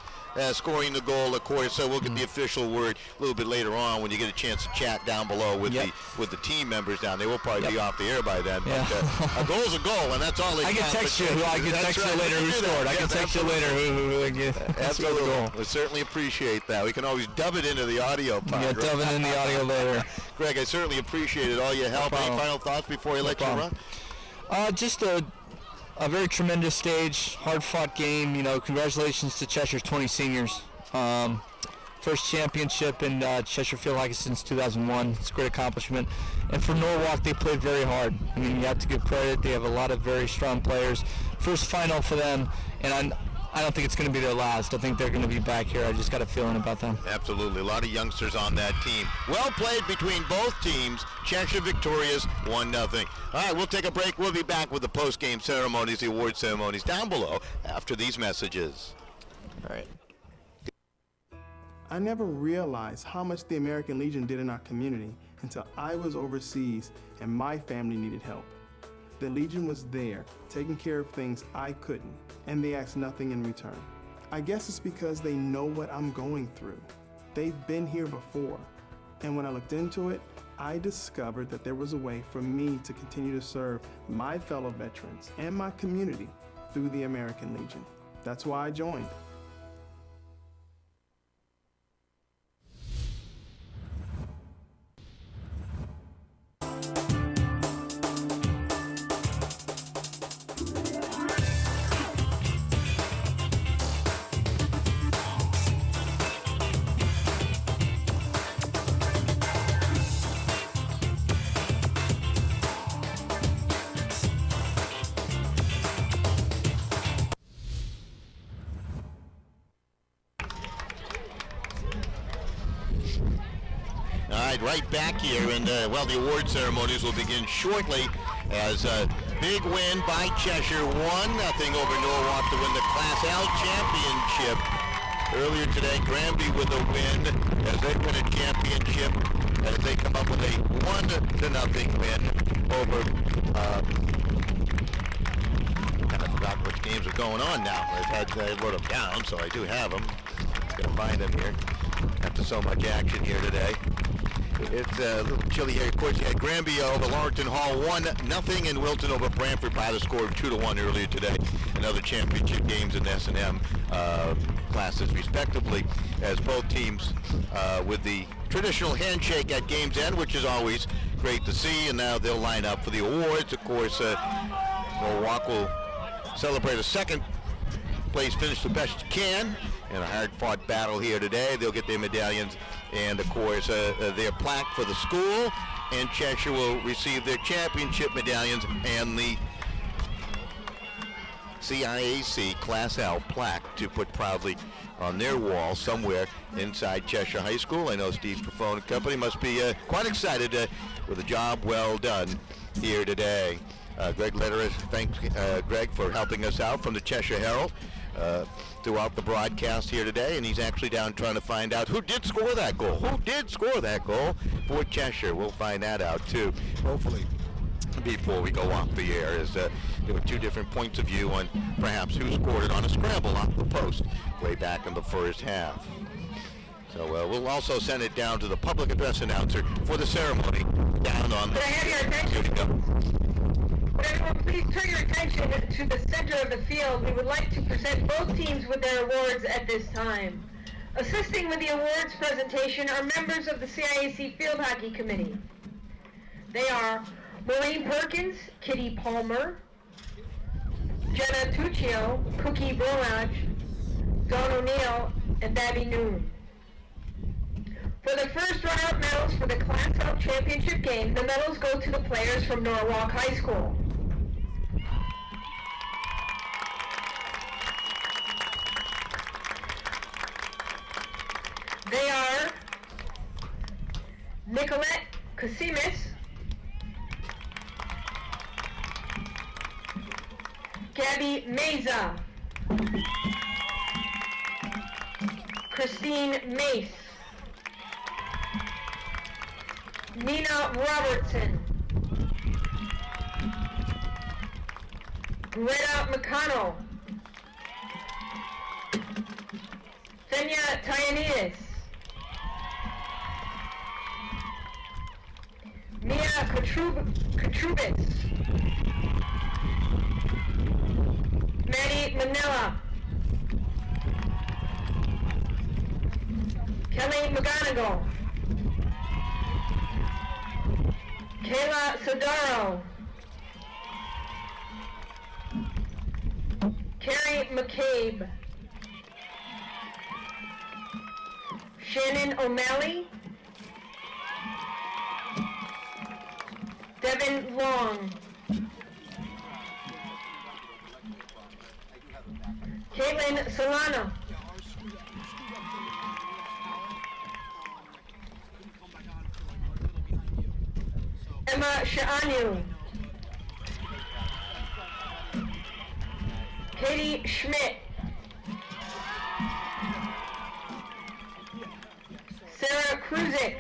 A: scoring the goal, of course. So we'll get the official word a little bit later on when you get a chance to chat down below with the team members down there. We'll probably be off the air by then.
B: Yeah.
A: But a goal's a goal, and that's all they
B: I can text you. I can text you later who scored. I can text you later who
A: absolutely.
B: goal.
A: We certainly appreciate that. We can always dub it into the audio part.
B: Yeah, dub it in the audio later.
A: Greg, I certainly appreciated all your help. Any final thoughts before I let you run?
B: Just a very tremendous stage, hard-fought game. You know, congratulations to Cheshire's 20 seniors. First championship in Cheshire Field Hockey since 2001. It's a great accomplishment. And for Norwalk, they played very hard. I mean, you have to give credit. They have a lot of very strong players. First final for them, and I don't think it's going to be their last. I think they're going to be back here. I just got a feeling about them.
A: Absolutely. A lot of youngsters on that team. Well played between both teams. Cheshire victorious 1-0. All right, we'll take a break. We'll be back with the post-game ceremonies, the award ceremonies down below after these messages.
B: All right.
C: I never realized how much the American Legion did in our community until I was overseas and my family needed help. The Legion was there, taking care of things I couldn't, and they asked nothing in return. I guess it's because they know what I'm going through. They've been here before, and when I looked into it, I discovered that there was a way for me to continue to serve my fellow veterans and my community through the American Legion. That's why I joined.
A: Right back here, and the award ceremonies will begin shortly as a big win by Cheshire, 1-0 over Norwalk to win the Class L championship. Earlier today, Granby with a win as they win a championship as they come up with a 1-0 win over, I forgot which games are going on now. I wrote them down, so I do have them. I'm going to find them here after so much action here today. It's a little chilly here. Of course, you had Granby over Lawrenton Hall 1-0, and Wilton over Brantford by the score of 2-1 earlier today. Another championship games in S&M classes, respectively, as both teams with the traditional handshake at game's end, which is always great to see. And now they'll line up for the awards. Of course, Norwalk will celebrate a second place finish the best you can in a hard-fought battle here today. They'll get their medallions and, of course, their plaque for the school, and Cheshire will receive their championship medallions and the CIAC Class L plaque to put proudly on their wall somewhere inside Cheshire High School. I know Steve Trefone and company must be quite excited with a job well done here today. Greg Lederer, thanks Greg for helping us out from the Cheshire Herald throughout the broadcast here today, and he's actually down trying to find out who did score that goal. Who did score that goal for Cheshire? We'll find that out too, hopefully, before we go off the air, as there were two different points of view on perhaps who scored it on a scramble off the post way back in the first half. So we'll also send it down to the public address announcer for the ceremony down on the...
D: Can I have your attention? Would everyone please turn your attention to the center of the field? We would like to present both teams with their awards at this time. Assisting with the awards presentation are members of the CIAC Field Hockey Committee. They are Maureen Perkins, Kitty Palmer, Jenna Tuccio, Cookie Brolach, Dawn O'Neill, and Babby Noon. For the first runner-up medals for the Class L championship game, the medals go to the players from Norwalk High School. Nicolette Casimis, Gabby Meza, Christine Mace, Nina Robertson, Greta McConnell, Fenya Tyanidis, Mia Katrubis, Maddie Manila, Kelly McGonigal, Kayla Sodaro, Carrie McCabe, Shannon O'Malley, Devin Long, Caitlin Solano, Emma Sha'anu, Katie Schmidt, Sarah Kruzik,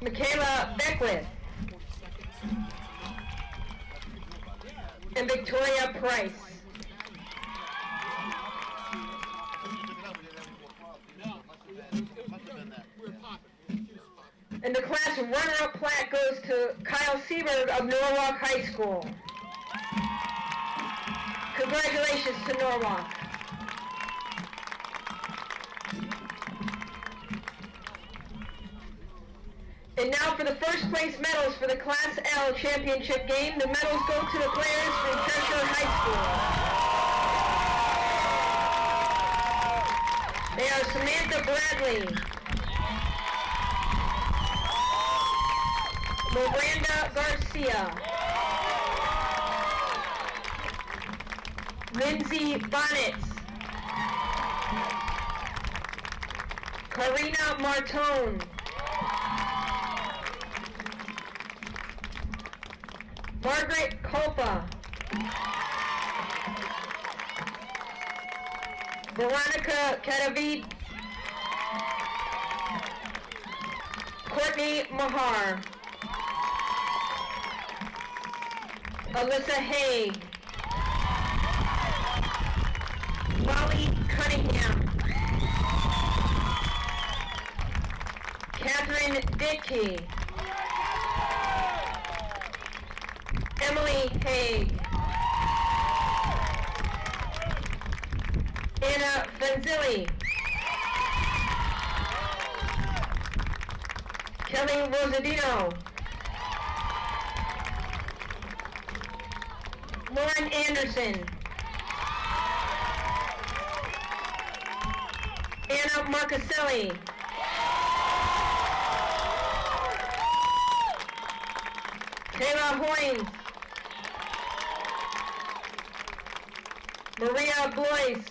D: Michaela Beckwith, and Victoria Price. And the class runner-up plaque goes to Kyle Seberg of Norwalk High School. Congratulations to Norwalk. And now for the first place medals for the Class L championship game. The medals go to the players from Cheshire High School. They are Samantha Bradley, Miranda Garcia, Lindsay Bonnets, Karina Martone, Margaret Culpa, Veronica Cadavid, Courtney Mahar, Alyssa Haig, Molly Cunningham, Catherine Dickey, Emily Haig, Anna Fenzilli, Kelly Rosadino, Lauren Anderson, Anna Marcaselli, Kayla Hoynes, Maria Blois,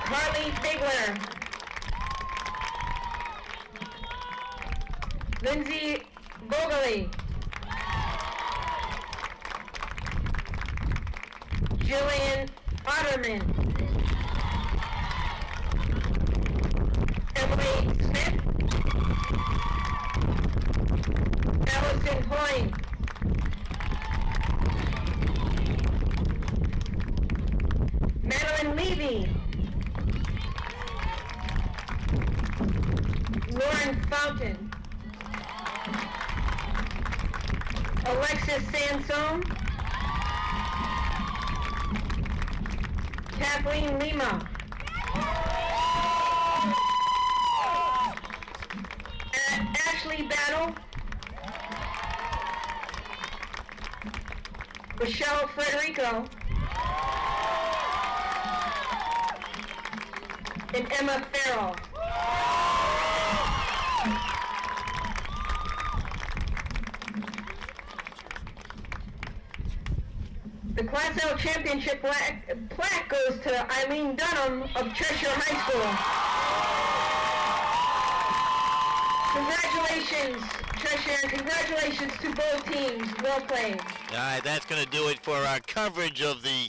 D: Carly Figler, Lindsay Bogley, Jillian Otterman, Emily Smith, Allison Hoyne, Madeline Levy, Lauren Fountain, Alexis Sansone, Kathleen Lima, Ashley Battle, Michelle Frederico, and Emma Farrell. The Class L championship plaque goes to Eileen Dunham of Cheshire High School. Congratulations, Cheshire, and congratulations to both teams. Well played.
A: All right, that's going to do it for our coverage of the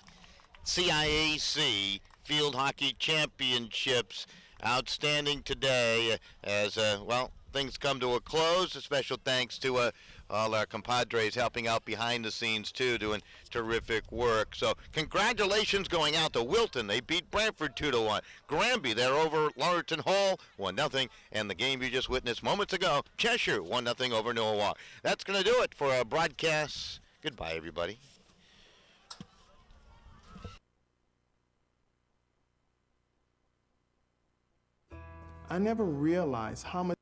A: CIAC Field Hockey Championships. Outstanding today as, well, things come to a close. A special thanks to all our compadres helping out behind the scenes, too, doing terrific work. So congratulations going out to Wilton. They beat Brantford 2-1. Granby, they're over Lauderton Hall 1-0. And the game you just witnessed moments ago, Cheshire 1-0 over Norwalk. That's going to do it for our broadcast. Goodbye, everybody.
C: I never realized how much